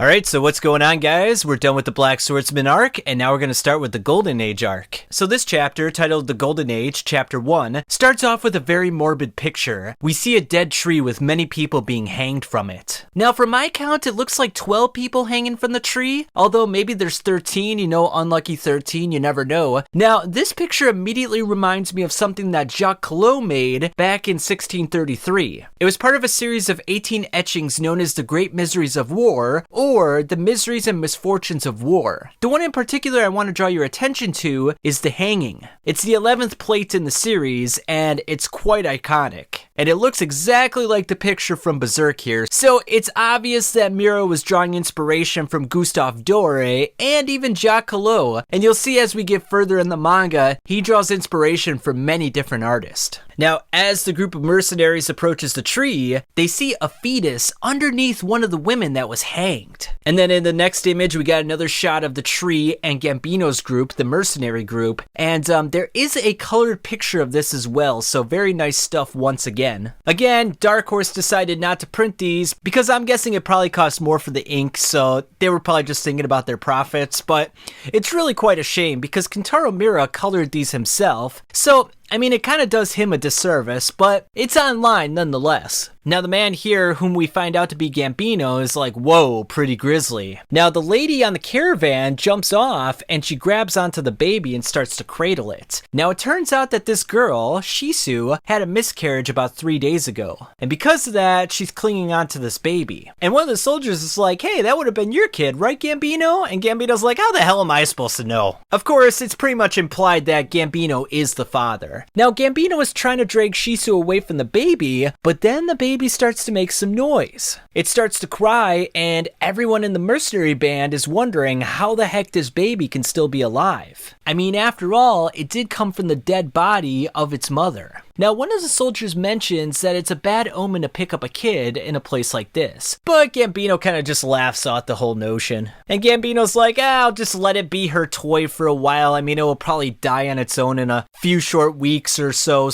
Alright, so what's going on, guys? We're done with the Black Swordsman arc, and now we're going to start with the Golden Age arc. So this chapter, titled The Golden Age, Chapter 1, starts off with a very morbid picture. We see a dead tree with many people being hanged from it. Now, from my count, it looks like 12 people hanging from the tree, although maybe there's 13, unlucky 13, you never know. Now, this picture immediately reminds me of something that Jacques Collot made back in 1633. It was part of a series of 18 etchings known as The Great Miseries of War, or The Miseries and Misfortunes of War. The one in particular I want to draw your attention to is the hanging. It's the 11th plate in the series, and it's quite iconic. And it looks exactly like the picture from Berserk here, so it's obvious that Miro was drawing inspiration from Gustave Doré and even Jacques Collot, and you'll see as we get further in the manga, he draws inspiration from many different artists. Now, as the group of mercenaries approaches the tree, they see a fetus underneath one of the women that was hanged. And then in the next image, we got another shot of the tree and Gambino's group, the mercenary group, and there is a colored picture of this as well, so very nice stuff once again. Again, Dark Horse decided not to print these because I'm guessing it probably cost more for the ink, so they were probably just thinking about their profits, but it's really quite a shame because Kentaro Miura colored these himself, so it kind of does him a disservice, but it's online nonetheless. Now, the man here, whom we find out to be Gambino, is like, whoa, pretty grisly. Now, the lady on the caravan jumps off, and she grabs onto the baby and starts to cradle it. Now, it turns out that this girl, Shisu, had a miscarriage about 3 days ago. And because of that, she's clinging onto this baby. And one of the soldiers is like, hey, that would have been your kid, right, Gambino? And Gambino's like, how the hell am I supposed to know? Of course, it's pretty much implied that Gambino is the father. Now, Gambino is trying to drag Shisu away from the baby, but then the baby starts to make some noise. It starts to cry, and everyone in the mercenary band is wondering how the heck this baby can still be alive. After all, it did come from the dead body of its mother. Now, one of the soldiers mentions that it's a bad omen to pick up a kid in a place like this, but Gambino kind of just laughs at the whole notion. And Gambino's like, I'll just let it be her toy for a while. It will probably die on its own in a few short weeks or so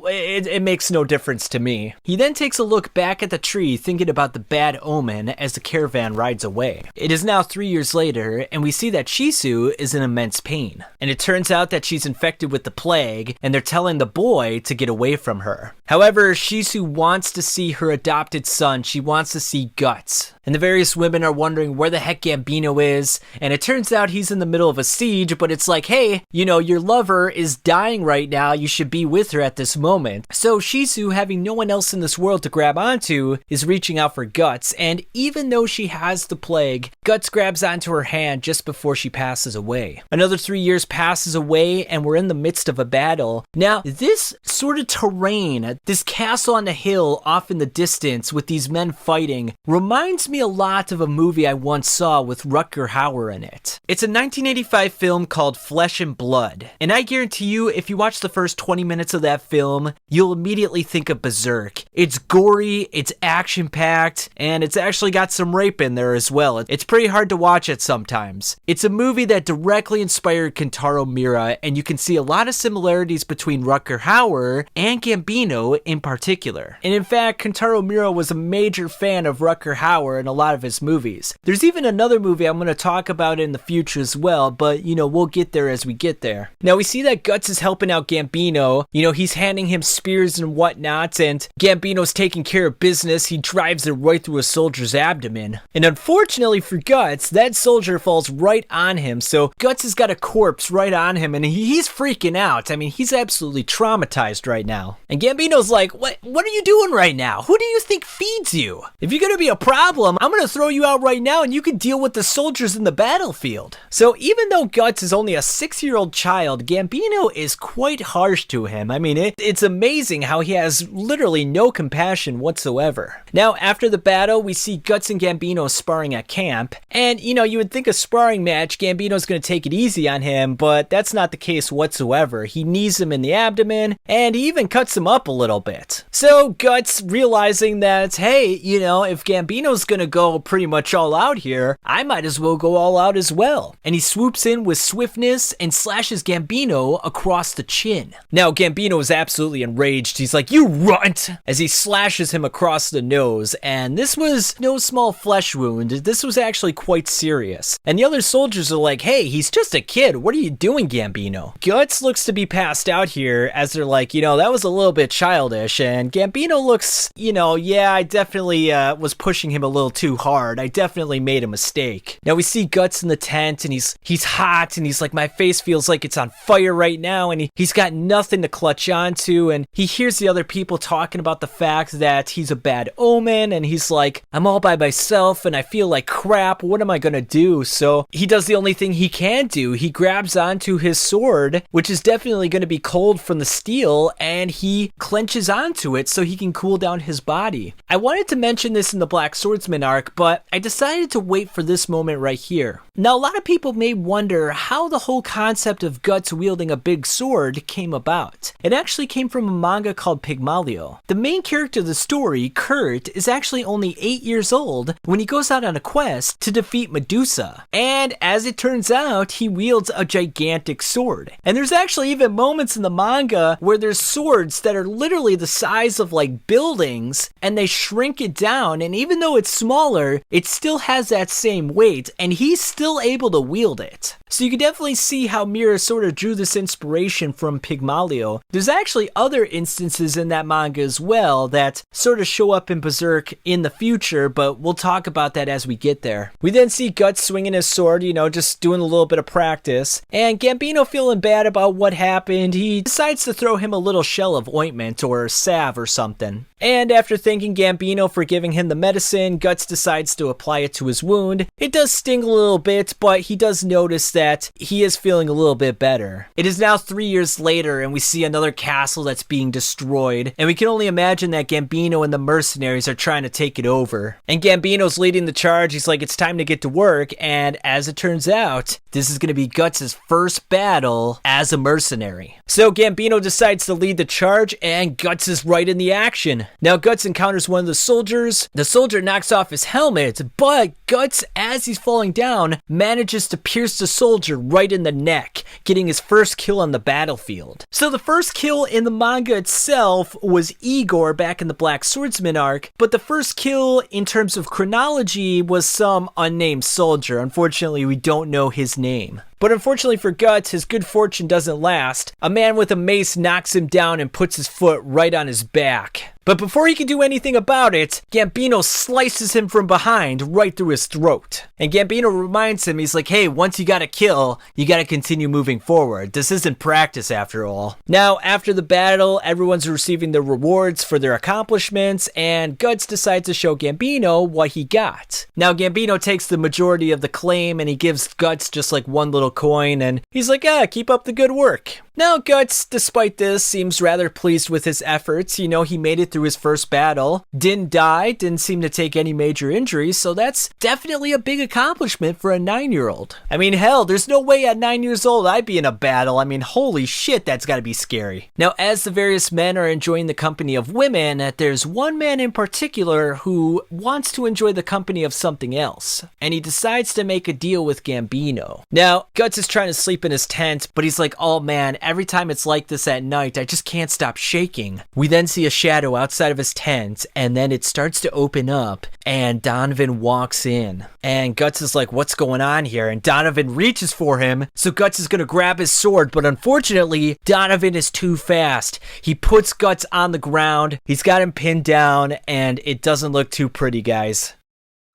it makes no difference to me. He then takes a look back at the tree, thinking about the bad omen as the caravan rides away. It is now 3 years later, and we see that Shisu is in immense pain. And it turns out that she's infected with the plague, and they're telling the boy to get away from her. However, Shisu wants to see her adopted son. She wants to see Guts. And the various women are wondering where the heck Gambino is, and it turns out he's in the middle of a siege, but it's like, hey, your lover is dying right now, you should be with her at this moment. So Shisu, having no one else in this world to grab onto, is reaching out for Guts, and even though she has the plague, Guts grabs onto her hand just before she passes away. Another 3 years passes away, and we're in the midst of a battle. Now, this sort of terrain, this castle on the hill off in the distance with these men fighting, reminds me a lot of a movie I once saw with Rutger Hauer in it. It's a 1985 film called Flesh and Blood, and I guarantee you if you watch the first 20 minutes of that film, you'll immediately think of Berserk. It's gory, it's action-packed, and it's actually got some rape in there as well. It's pretty hard to watch it sometimes. It's a movie that directly inspired Kentaro Miura, and you can see a lot of similarities between Rutger Hauer and Gambino in particular. And in fact, Kentaro Miura was a major fan of Rutger Hauer in a lot of his movies. There's even another movie I'm going to talk about in the future as well, but we'll get there as we get there. Now we see that Guts is helping out Gambino. He's handing him spears and whatnot, and Gambino's taking care of business. He drives it right through a soldier's abdomen. And unfortunately for Guts, that soldier falls right on him, so Guts has got a corpse right on him, and he's freaking out. He's absolutely traumatized right now. And Gambino's like, what are you doing right now? Who do you think feeds you? If you're gonna be a problem, I'm gonna throw you out right now and you can deal with the soldiers in the battlefield. So even though Guts is only a 6-year-old child, Gambino is quite harsh to him. It's amazing how he has literally no compassion whatsoever. Now, after the battle, we see Guts and Gambino sparring at camp, and you would think a sparring match, Gambino's gonna take it easy on him, but that's not the case whatsoever. He knees him in the abdomen, and he even cuts him up a little bit. So Guts, realizing that, hey, if Gambino's gonna gonna go pretty much all out here, I might as well go all out as well. And he swoops in with swiftness and slashes Gambino across the chin. Now Gambino is absolutely enraged. He's like, "You runt!" as he slashes him across the nose. And this was no small flesh wound. This was actually quite serious. And the other soldiers are like, "Hey, he's just a kid. What are you doing, Gambino?" Guts looks to be passed out here as they're like, that was a little bit childish. And Gambino looks, yeah, I definitely was pushing him a little too hard. I definitely made a mistake. Now we see Guts in the tent, and he's hot, and he's like, "My face feels like it's on fire right now," and he's got nothing to clutch onto, and he hears the other people talking about the fact that he's a bad omen, and he's like, "I'm all by myself, and I feel like crap. What am I gonna do?" So he does the only thing he can do. He grabs onto his sword, which is definitely going to be cold from the steel, and he clenches onto it so he can cool down his body. I wanted to mention this in the Black Swordsman arc, but I decided to wait for this moment right here. Now, a lot of people may wonder how the whole concept of Guts wielding a big sword came about. It actually came from a manga called Pygmalion. The main character of the story, Kurt, is actually only 8 years old when he goes out on a quest to defeat Medusa. And as it turns out, he wields a gigantic sword. And there's actually even moments in the manga where there's swords that are literally the size of like buildings, and they shrink it down, and even though it's smaller, it still has that same weight, and he's still able to wield it. So you can definitely see how Mira sort of drew this inspiration from Pygmalion. There's actually other instances in that manga as well that sort of show up in Berserk in the future, but we'll talk about that as we get there. We then see Guts swinging his sword, just doing a little bit of practice, and Gambino feeling bad about what happened, he decides to throw him a little shell of ointment or salve or something. And after thanking Gambino for giving him the medicine, Guts decides to apply it to his wound. It does sting a little bit, but he does notice that he is feeling a little bit better. It is now 3 years later, and we see another castle that's being destroyed, and we can only imagine that Gambino and the mercenaries are trying to take it over. And Gambino's leading the charge. He's like, "It's time to get to work," and as it turns out, this is going to be Guts' first battle as a mercenary. So Gambino decides to lead the charge, and Guts is right in the action. Now Guts encounters one of the soldiers. The soldier knocks off his helmet, but Guts, as he's falling down, manages to pierce the soldier right in the neck, getting his first kill on the battlefield. So the first kill in the manga itself was Igor back in the Black Swordsman arc, but the first kill in terms of chronology was some unnamed soldier. Unfortunately, we don't know his name. But unfortunately for Guts, his good fortune doesn't last. A man with a mace knocks him down and puts his foot right on his back. But before he can do anything about it, Gambino slices him from behind right through his throat. And Gambino reminds him, he's like, "Hey, once you got a kill, you got to continue moving forward. This isn't practice after all." Now, after the battle, everyone's receiving their rewards for their accomplishments, and Guts decides to show Gambino what he got. Now, Gambino takes the majority of the claim, and he gives Guts just like one little coin, and he's like, "Keep up the good work." Now, Guts, despite this, seems rather pleased with his efforts. He made it through his first battle, didn't die, didn't seem to take any major injuries, so that's definitely a big accomplishment for a 9-year-old. I mean, hell, there's no way at 9 years old I'd be in a battle. I mean, holy shit, that's gotta be scary. Now, as the various men are enjoying the company of women, there's one man in particular who wants to enjoy the company of something else, and he decides to make a deal with Gambino. Now, Guts is trying to sleep in his tent, but he's like, "Oh man, every time it's like this at night, I just can't stop shaking." We then see a shadow outside of his tent, and then it starts to open up, and Donovan walks in. And Guts is like, "What's going on here?" And Donovan reaches for him, so Guts is gonna grab his sword, but unfortunately, Donovan is too fast. He puts Guts on the ground, he's got him pinned down, and it doesn't look too pretty, guys.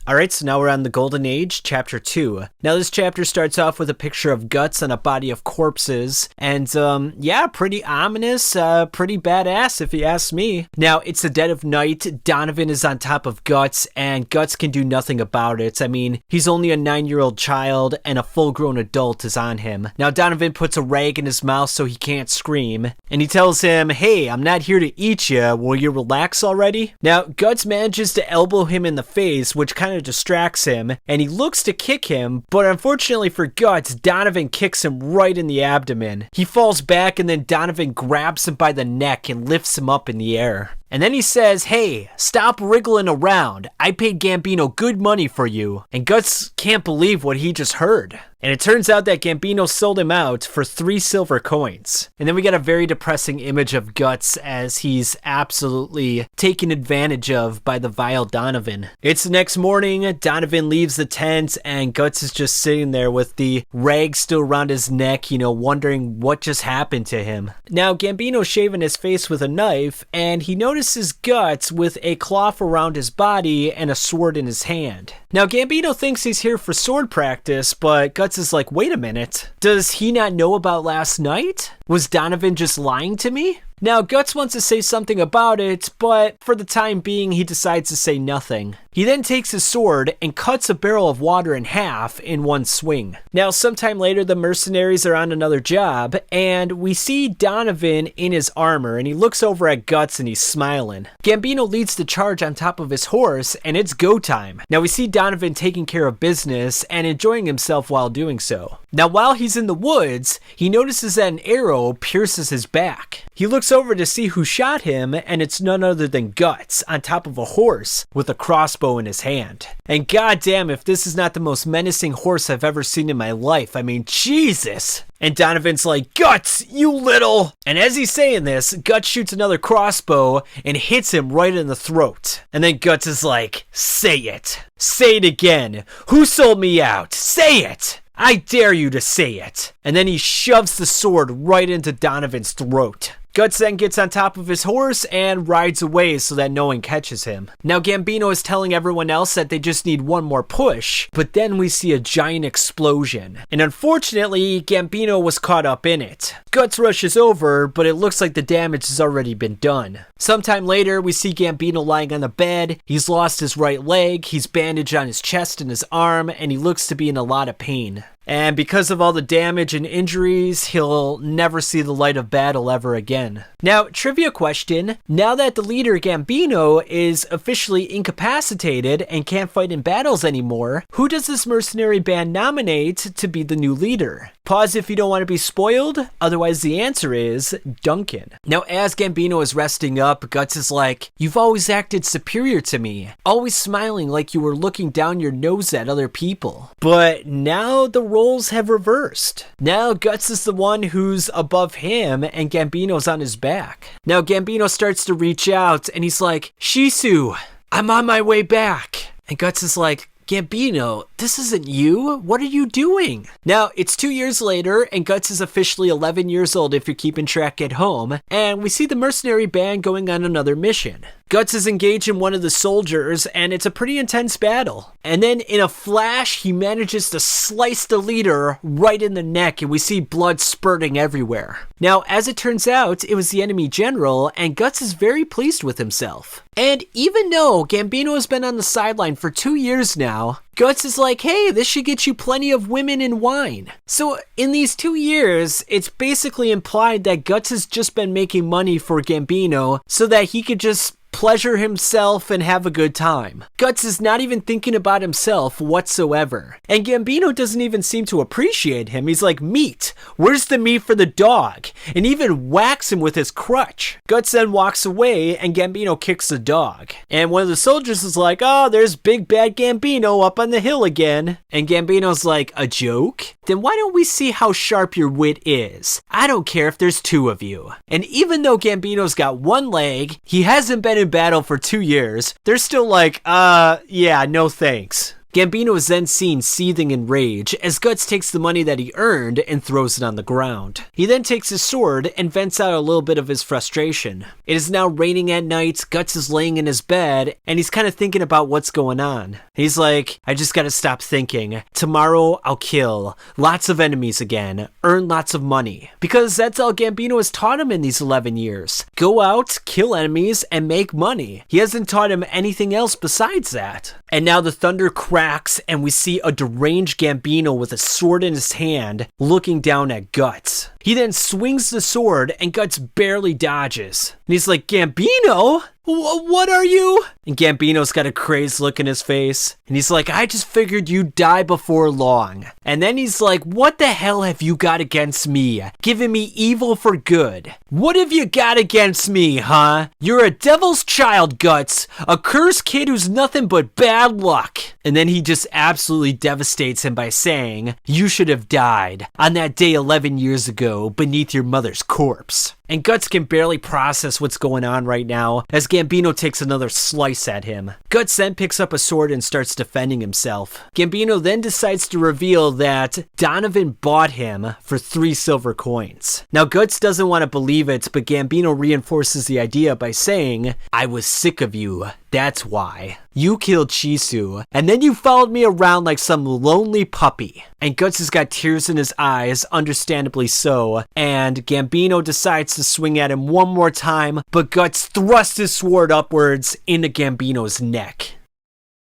Alright, so now we're on the Golden Age, Chapter 2. Now this chapter starts off with a picture of Guts on a body of corpses, and yeah, pretty ominous, pretty badass if you ask me. Now, it's the dead of night, Donovan is on top of Guts, and Guts can do nothing about it. I mean, he's only a 9-year-old child, and a full-grown adult is on him. Now, Donovan puts a rag in his mouth so he can't scream, and he tells him, "Hey, I'm not here to eat you, will you relax already?" Now, Guts manages to elbow him in the face, which kind of distracts him, and he looks to kick him, but unfortunately for Guts, Donovan kicks him right in the abdomen. He falls back, and then Donovan grabs him by the neck and lifts him up in the air. And then he says, hey, stop wriggling around. I paid Gambino good money for you. And Guts can't believe what he just heard. And it turns out that Gambino sold him out for 3 silver coins. And then we get a very depressing image of Guts as he's absolutely taken advantage of by the vile Donovan. It's the next morning, Donovan leaves the tent, and Guts is just sitting there with the rag still around his neck, wondering what just happened to him. Now, Gambino's shaving his face with a knife, and he notices Guts with a cloth around his body and a sword in his hand. Now, Gambino thinks he's here for sword practice, but Guts is like, wait a minute. Does he not know about last night? Was Donovan just lying to me? Now, Guts wants to say something about it, but for the time being, he decides to say nothing. He then takes his sword and cuts a barrel of water in half in one swing. Now, sometime later, the mercenaries are on another job, and we see Donovan in his armor, and he looks over at Guts and he's smiling. Gambino leads the charge on top of his horse, and it's go time. Now, we see Donovan taking care of business and enjoying himself while doing so. Now, while he's in the woods, he notices that an arrow pierces his back. He looks over to see who shot him, and it's none other than Guts on top of a horse with a crossbow in his hand. And goddamn if this is not the most menacing horse I've ever seen in my life. I mean, Jesus! And Donovan's like, Guts, you little! And as he's saying this, Guts shoots another crossbow and hits him right in the throat. And then Guts is like, say it. Say it again. Who sold me out? Say it! I dare you to say it. And then he shoves the sword right into Donovan's throat. Guts then gets on top of his horse and rides away so that no one catches him. Now Gambino is telling everyone else that they just need one more push, but then we see a giant explosion. And unfortunately, Gambino was caught up in it. Guts rushes over, but it looks like the damage has already been done. Sometime later, we see Gambino lying on the bed. He's lost his right leg, he's bandaged on his chest and his arm, and he looks to be in a lot of pain. And because of all the damage and injuries, he'll never see the light of battle ever again. Now, trivia question. Now that the leader Gambino is officially incapacitated and can't fight in battles anymore, who does this mercenary band nominate to be the new leader? Pause if you don't want to be spoiled, otherwise the answer is Duncan. Now, as Gambino is resting up, Guts is like, you've always acted superior to me, always smiling like you were looking down your nose at other people. But now the roles have reversed. Now Guts is the one who's above him and Gambino's on his back. Now Gambino starts to reach out and he's like, Shisu, I'm on my way back. And Guts is like, Gambino, this isn't you. What are you doing? Now, it's 2 years later, and Guts is officially 11 years old if you're keeping track at home, and we see the mercenary band going on another mission. Guts is engaged in one of the soldiers, and it's a pretty intense battle. And then, in a flash, he manages to slice the leader right in the neck, and we see blood spurting everywhere. Now, as it turns out, it was the enemy general, and Guts is very pleased with himself. And even though Gambino has been on the sideline for 2 years now, Guts is like, hey, this should get you plenty of women and wine. So in these 2 years, it's basically implied that Guts has just been making money for Gambino so that he could just pleasure himself and have a good time. Guts is not even thinking about himself whatsoever. And Gambino doesn't even seem to appreciate him. He's like, meat, where's the meat for the dog? And even whacks him with his crutch. Guts then walks away and Gambino kicks the dog. And one of the soldiers is like, oh, there's big bad Gambino up on the hill again. And Gambino's like, a joke? Then why don't we see how sharp your wit is? I don't care if there's 2 of you. And even though Gambino's got 1 leg, he hasn't been in battle for 2 years, they're still like, yeah, no thanks. Gambino is then seen seething in rage as Guts takes the money that he earned and throws it on the ground. He then takes his sword and vents out a little bit of his frustration. It is now raining at night, Guts is laying in his bed, and he's kind of thinking about what's going on. He's like, I just gotta stop thinking. Tomorrow I'll kill lots of enemies again, earn lots of money. Because that's all Gambino has taught him in these 11 years. Go out, kill enemies, and make money. He hasn't taught him anything else besides that. And now the thunder crashes cracks and we see a deranged Gambino with a sword in his hand looking down at Guts. He then swings the sword and Guts barely dodges. And he's like, Gambino? What are you? And Gambino's got a crazed look in his face. And he's like, I just figured you'd die before long. And then he's like, what the hell have you got against me? Giving me evil for good. What have you got against me, huh? You're a devil's child, Guts. A cursed kid who's nothing but bad luck. And then he just absolutely devastates him by saying, you should have died on that day 11 years ago beneath your mother's corpse. And Guts can barely process what's going on right now as Gambino takes another slice at him. Guts then picks up a sword and starts defending himself. Gambino then decides to reveal that Donovan bought him for 3 silver coins. Now Guts doesn't want to believe it, but Gambino reinforces the idea by saying, I was sick of you. That's why. You killed Shisu, and then you followed me around like some lonely puppy. And Guts has got tears in his eyes, understandably so, and Gambino decides to swing at him one more time, but Guts thrusts his sword upwards into Gambino's neck.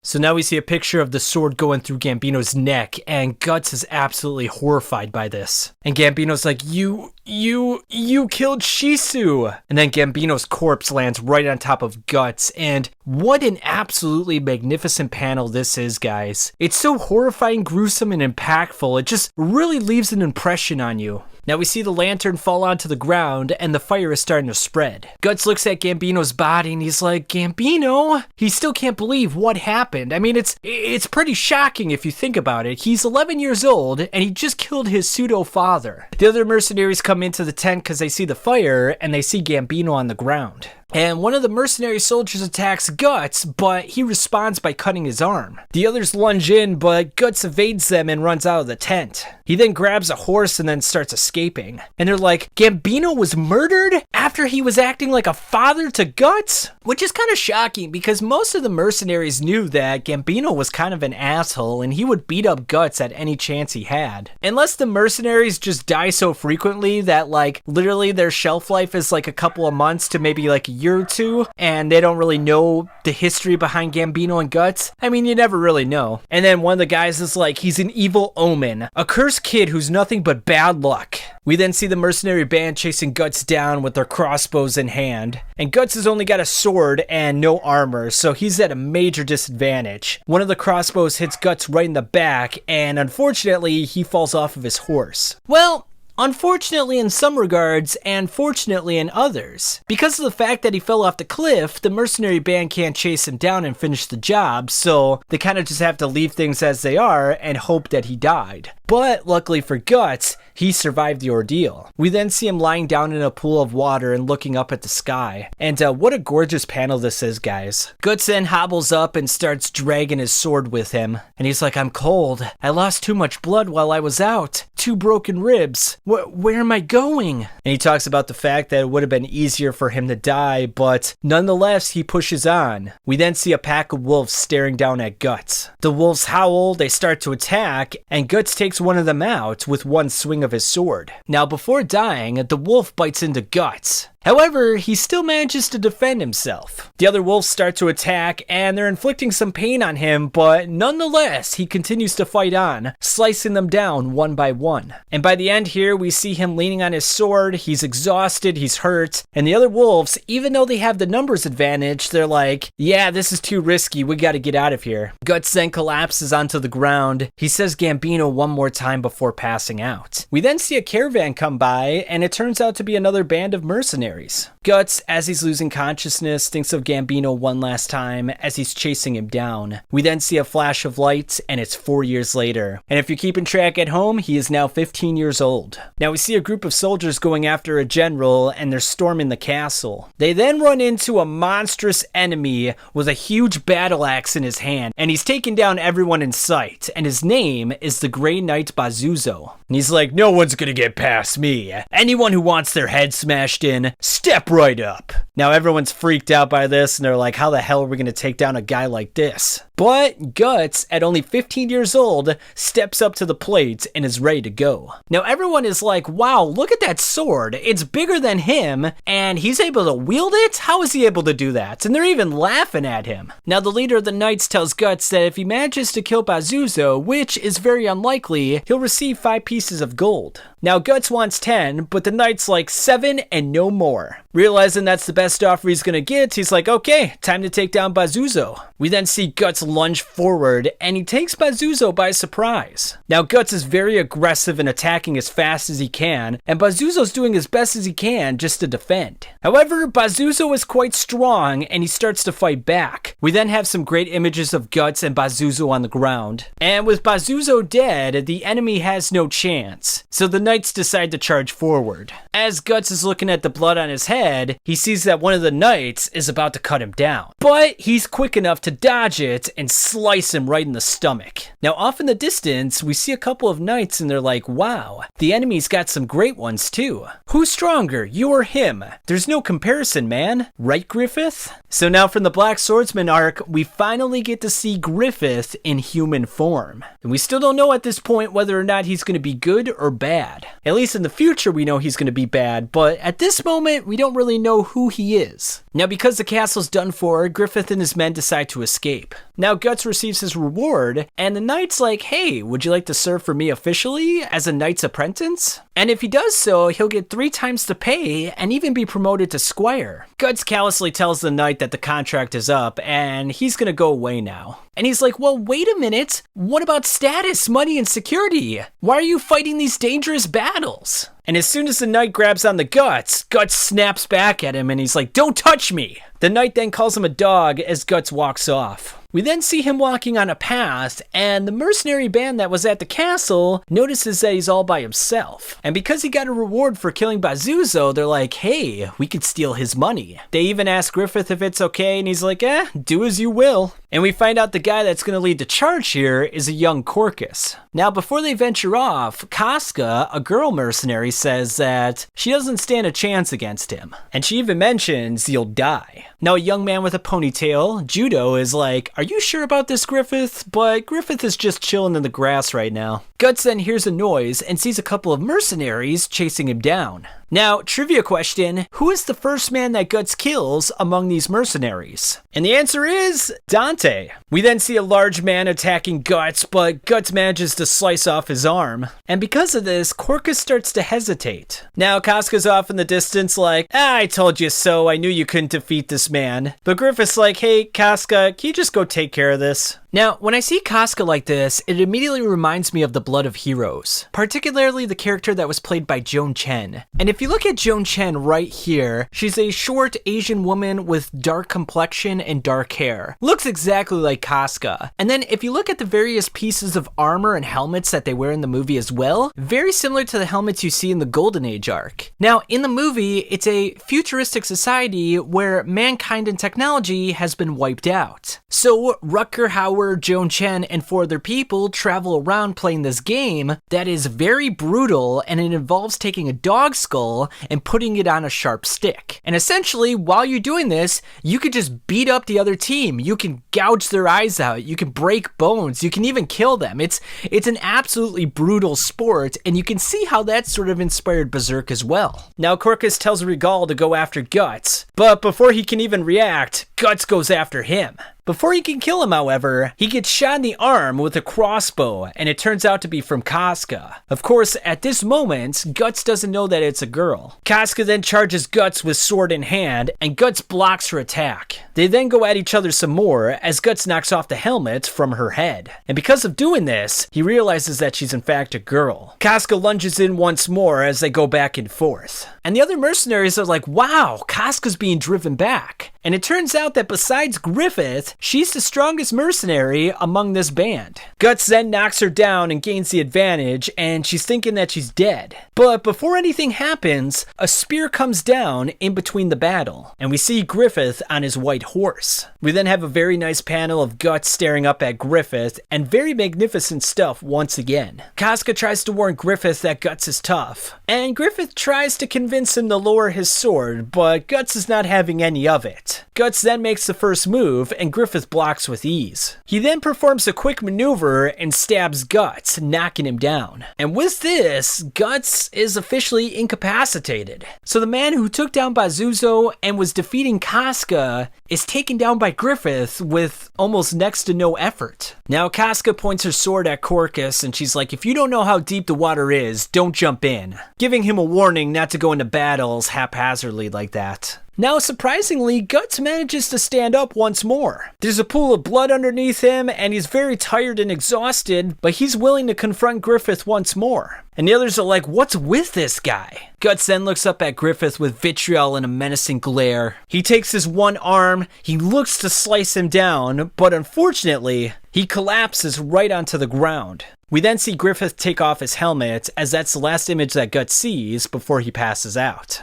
So now we see a picture of the sword going through Gambino's neck, and Guts is absolutely horrified by this. And Gambino's like, you killed Shisu! And then Gambino's corpse lands right on top of Guts, and what an absolutely magnificent panel this is, guys. It's so horrifying, gruesome, and impactful. It just really leaves an impression on you. Now we see the lantern fall onto the ground and the fire is starting to spread. Guts looks at Gambino's body and he's like, Gambino? He still can't believe what happened. I mean, it's pretty shocking if you think about it. He's 11 years old and he just killed his pseudo-father. The other mercenaries come into the tent because they see the fire and they see Gambino on the ground. And one of the mercenary soldiers attacks Guts, but he responds by cutting his arm. The others lunge in, but Guts evades them and runs out of the tent. He then grabs a horse and then starts escaping. And they're like, Gambino was murdered after he was acting like a father to Guts? Which is kind of shocking because most of the mercenaries knew that Gambino was kind of an asshole and he would beat up Guts at any chance he had. Unless the mercenaries just die so frequently that like literally their shelf life is like a couple of months to maybe like a year or two, and they don't really know the history behind Gambino and Guts. I mean, you never really know. And then one of the guys is like, he's an evil omen, a cursed kid who's nothing but bad luck. We then see the mercenary band chasing Guts down with their crossbows in hand, and Guts has only got a sword and no armor, so he's at a major disadvantage. One of the crossbows hits Guts right in the back, and unfortunately, he falls off of his horse. Well, unfortunately in some regards, and fortunately in others. Because of the fact that he fell off the cliff, the mercenary band can't chase him down and finish the job, so they kind of just have to leave things as they are and hope that he died. But luckily for Guts, he survived the ordeal. We then see him lying down in a pool of water and looking up at the sky. And what a gorgeous panel this is, guys. Guts then hobbles up and starts dragging his sword with him. And he's like, I'm cold. I lost too much blood while I was out. 2 broken ribs. Where am I going? And he talks about the fact that it would have been easier for him to die, but nonetheless, he pushes on. We then see a pack of wolves staring down at Guts. The wolves howl, they start to attack, and Guts takes one of them out with one swing of his sword. Now, before dying, the wolf bites into Guts. However, he still manages to defend himself. The other wolves start to attack, and they're inflicting some pain on him, but nonetheless, he continues to fight on, slicing them down one by one. And by the end here, we see him leaning on his sword, he's exhausted, he's hurt, and the other wolves, even though they have the numbers advantage, they're like, yeah, this is too risky, we gotta get out of here. Guts then collapses onto the ground. He says Gambino one more time before passing out. We then see a caravan come by, and it turns out to be another band of mercenaries. Guts, as he's losing consciousness, thinks of Gambino one last time as he's chasing him down. We then see a flash of light, and it's 4 years later. And if you're keeping track at home, he is now 15 years old. Now we see a group of soldiers going after a general, and they're storming the castle. They then run into a monstrous enemy with a huge battle axe in his hand, and he's taking down everyone in sight, and his name is the Grey Knight Bazuzo. And he's like, no one's gonna get past me. Anyone who wants their head smashed in, step right up. Now everyone's freaked out by this and they're like, how the hell are we going to take down a guy like this? But Guts, at only 15 years old, steps up to the plate and is ready to go. Now everyone is like, wow, look at that sword. It's bigger than him and he's able to wield it? How is he able to do that? And they're even laughing at him. Now the leader of the Knights tells Guts that if he manages to kill Pazuzu, which is very unlikely, he'll receive 5 pieces of gold. Now Guts wants 10, but the Knight's like 7 and no more. Realizing that's the best offer he's gonna get, he's like, okay, time to take down Pazuzu. We then see Guts lunge forward, and he takes Pazuzu by surprise. Now Guts is very aggressive and attacking as fast as he can, and Pazuzu's doing as best as he can just to defend. However, Pazuzu is quite strong, and he starts to fight back. We then have some great images of Guts and Pazuzu on the ground. And with Pazuzu dead, the enemy has no chance. So the Knights decide to charge forward. As Guts is looking at the blood on his head, he sees that one of the Knights is about to cut him down. But he's quick enough to dodge it and slice him right in the stomach. Now off in the distance, we see a couple of Knights and they're like, wow, the enemy's got some great ones too. Who's stronger, you or him? There's no comparison, man. Right, Griffith? So now from the Black Swordsman arc, we finally get to see Griffith in human form. And we still don't know at this point whether or not he's going to be good or bad. At least in the future we know he's going to be bad, but at this moment we don't really know who he is. Now because the castle's done for, Griffith and his men decide to escape. Now Guts receives his reward, and the Knight's like, hey, would you like to serve for me officially as a Knight's apprentice? And if he does so, he'll get 3 times the pay and even be promoted to squire. Guts callously tells the Knight that the contract is up and he's gonna go away now. And he's like, well, wait a minute. What about status, money, and security? Why are you fighting these dangerous battles? And as soon as the Knight grabs on the Guts, Guts snaps back at him and he's like, don't touch me. The Knight then calls him a dog as Guts walks off. We then see him walking on a path, and the mercenary band that was at the castle notices that he's all by himself. And because he got a reward for killing Pazuzu, they're like, hey, we could steal his money. They even ask Griffith if it's okay, and he's like, do as you will. And we find out the guy that's going to lead the charge here is a young Corcus. Now, before they venture off, Casca, a girl mercenary, says that she doesn't stand a chance against him. And she even mentions you'll die. Now, a young man with a ponytail, Judo, is like, are you sure about this, Griffith? But Griffith is just chilling in the grass right now. Guts then hears a noise and sees a couple of mercenaries chasing him down. Now, trivia question, who is the first man that Guts kills among these mercenaries? And the answer is Dante. We then see a large man attacking Guts, but Guts manages to slice off his arm. And because of this, Corcus starts to hesitate. Now, Casca's off in the distance like, I told you so, I knew you couldn't defeat this man. But Griffith's like, hey, Casca, can you just go take care of this? Now, when I see Casca like this, it immediately reminds me of the Blood of Heroes, particularly the character that was played by Joan Chen. And if you look at Joan Chen right here, she's a short Asian woman with dark complexion and dark hair. Looks exactly like Casca. And then if you look at the various pieces of armor and helmets that they wear in the movie as well, very similar to the helmets you see in the Golden Age arc. Now, in the movie, it's a futuristic society where mankind and technology has been wiped out. So, Rutger Hauer, Joan Chen, and 4 other people travel around playing this game that is very brutal, and it involves taking a dog skull and putting it on a sharp stick. And essentially, while you're doing this, you could just beat up the other team. You can gouge their eyes out. You can break bones. You can even kill them. It's an absolutely brutal sport, and you can see how that sort of inspired Berserk as well. Now, Corcus tells Regal to go after Guts, but before he can even react, Guts goes after him. Before he can kill him, however, he gets shot in the arm with a crossbow, and it turns out to be from Casca. Of course, at this moment, Guts doesn't know that it's a girl. Casca then charges Guts with sword in hand, and Guts blocks her attack. They then go at each other some more, as Guts knocks off the helmet from her head. And because of doing this, he realizes that she's in fact a girl. Casca lunges in once more as they go back and forth. And the other mercenaries are like, wow, Casca's being driven back. And it turns out that besides Griffith, she's the strongest mercenary among this band. Guts then knocks her down and gains the advantage, and she's thinking that she's dead. But before anything happens, a spear comes down in between the battle, and we see Griffith on his white horse. We then have a very nice panel of Guts staring up at Griffith, and very magnificent stuff once again. Casca tries to warn Griffith that Guts is tough, and Griffith tries to convince him to lower his sword, but Guts is not having any of it. Guts then makes the first move, and Griffith blocks with ease. He then performs a quick maneuver and stabs Guts, knocking him down. And with this, Guts is officially incapacitated. So the man who took down Pazuzu and was defeating Casca is taken down by Griffith with almost next to no effort. Now Casca points her sword at Corcus and she's like, if you don't know how deep the water is, don't jump in, giving him a warning not to go into battles haphazardly like that. Now, surprisingly, Guts manages to stand up once more. There's a pool of blood underneath him, and he's very tired and exhausted, but he's willing to confront Griffith once more. And the others are like, what's with this guy? Guts then looks up at Griffith with vitriol and a menacing glare. He takes his one arm, he looks to slice him down, but unfortunately, he collapses right onto the ground. We then see Griffith take off his helmet, as that's the last image that Guts sees before he passes out.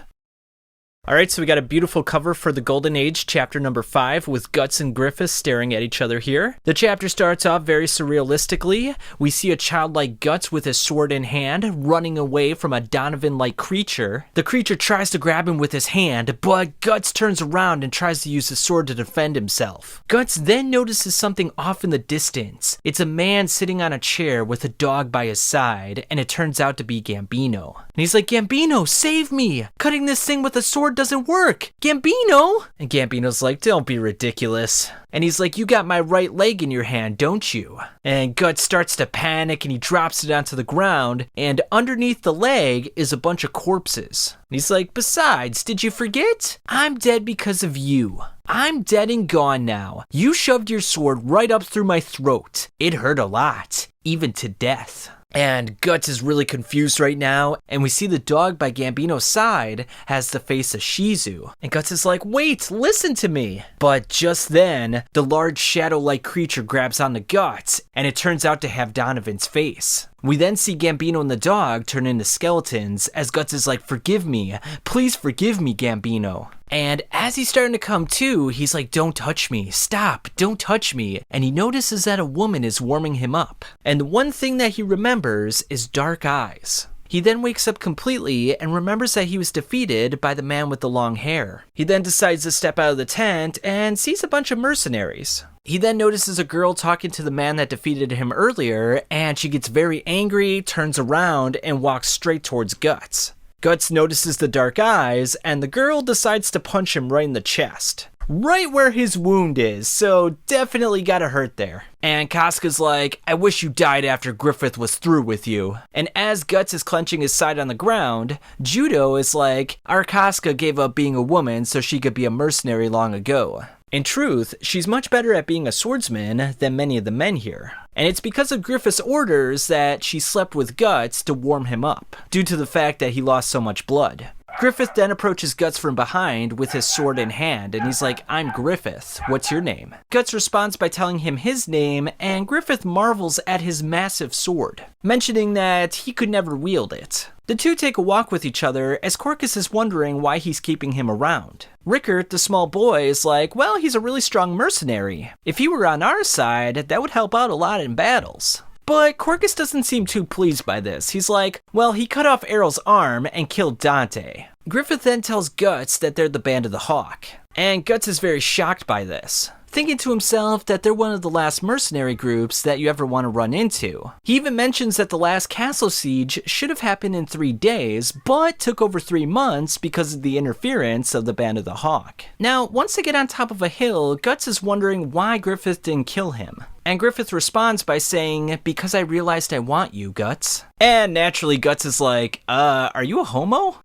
Alright, so we got a beautiful cover for the Golden Age, chapter number 5, with Guts and Griffith staring at each other here. The chapter starts off very surrealistically. We see a childlike Guts with his sword in hand, running away from a Donovan-like creature. The creature tries to grab him with his hand, but Guts turns around and tries to use his sword to defend himself. Guts then notices something off in the distance. It's a man sitting on a chair with a dog by his side, and it turns out to be Gambino. And he's like, Gambino, save me! Cutting this thing with a sword doesn't work! Gambino! And Gambino's like, don't be ridiculous. And he's like, you got my right leg in your hand, don't you? And Guts starts to panic and he drops it onto the ground, and underneath the leg is a bunch of corpses. And he's like, besides, did you forget? I'm dead because of you. I'm dead and gone now. You shoved your sword right up through my throat. It hurt a lot, even to death. And Guts is really confused right now, and we see the dog by Gambino's side has the face of Shizu. And Guts is like, wait, listen to me. But just then, the large shadow-like creature grabs onto Guts, and it turns out to have Donovan's face. We then see Gambino and the dog turn into skeletons, as Guts is like, forgive me, please forgive me, Gambino. And as he's starting to come to, he's like, don't touch me, stop, don't touch me. And he notices that a woman is warming him up. And the one thing that he remembers is dark eyes. He then wakes up completely and remembers that he was defeated by the man with the long hair. He then decides to step out of the tent and sees a bunch of mercenaries. He then notices a girl talking to the man that defeated him earlier, and she gets very angry, turns around, and walks straight towards Guts. Guts notices the dark eyes, and the girl decides to punch him right in the chest. Right where his wound is, so definitely got a hurt there. And Casca's like, I wish you died after Griffith was through with you. And as Guts is clenching his side on the ground, Judo is like, our Casca gave up being a woman so she could be a mercenary long ago. In truth, she's much better at being a swordsman than many of the men here. And it's because of Griffith's orders that she slept with Guts to warm him up, due to the fact that he lost so much blood. Griffith then approaches Guts from behind with his sword in hand, and he's like, I'm Griffith, what's your name? Guts responds by telling him his name, and Griffith marvels at his massive sword, mentioning that he could never wield it. The two take a walk with each other as Corcus is wondering why he's keeping him around. Rickert, the small boy, is like, well, he's a really strong mercenary. If he were on our side, that would help out a lot in battles. But Corcus doesn't seem too pleased by this. He's like, well, he cut off Errol's arm and killed Dante. Griffith then tells Guts that they're the Band of the Hawk, and Guts is very shocked by this, thinking to himself that they're one of the last mercenary groups that you ever want to run into. He even mentions that the last castle siege should have happened in 3 days, but took over 3 months because of the interference of the Band of the Hawk. Now, once they get on top of a hill, Guts is wondering why Griffith didn't kill him. And Griffith responds by saying, because I realized I want you, Guts. And naturally, Guts is like, are you a homo?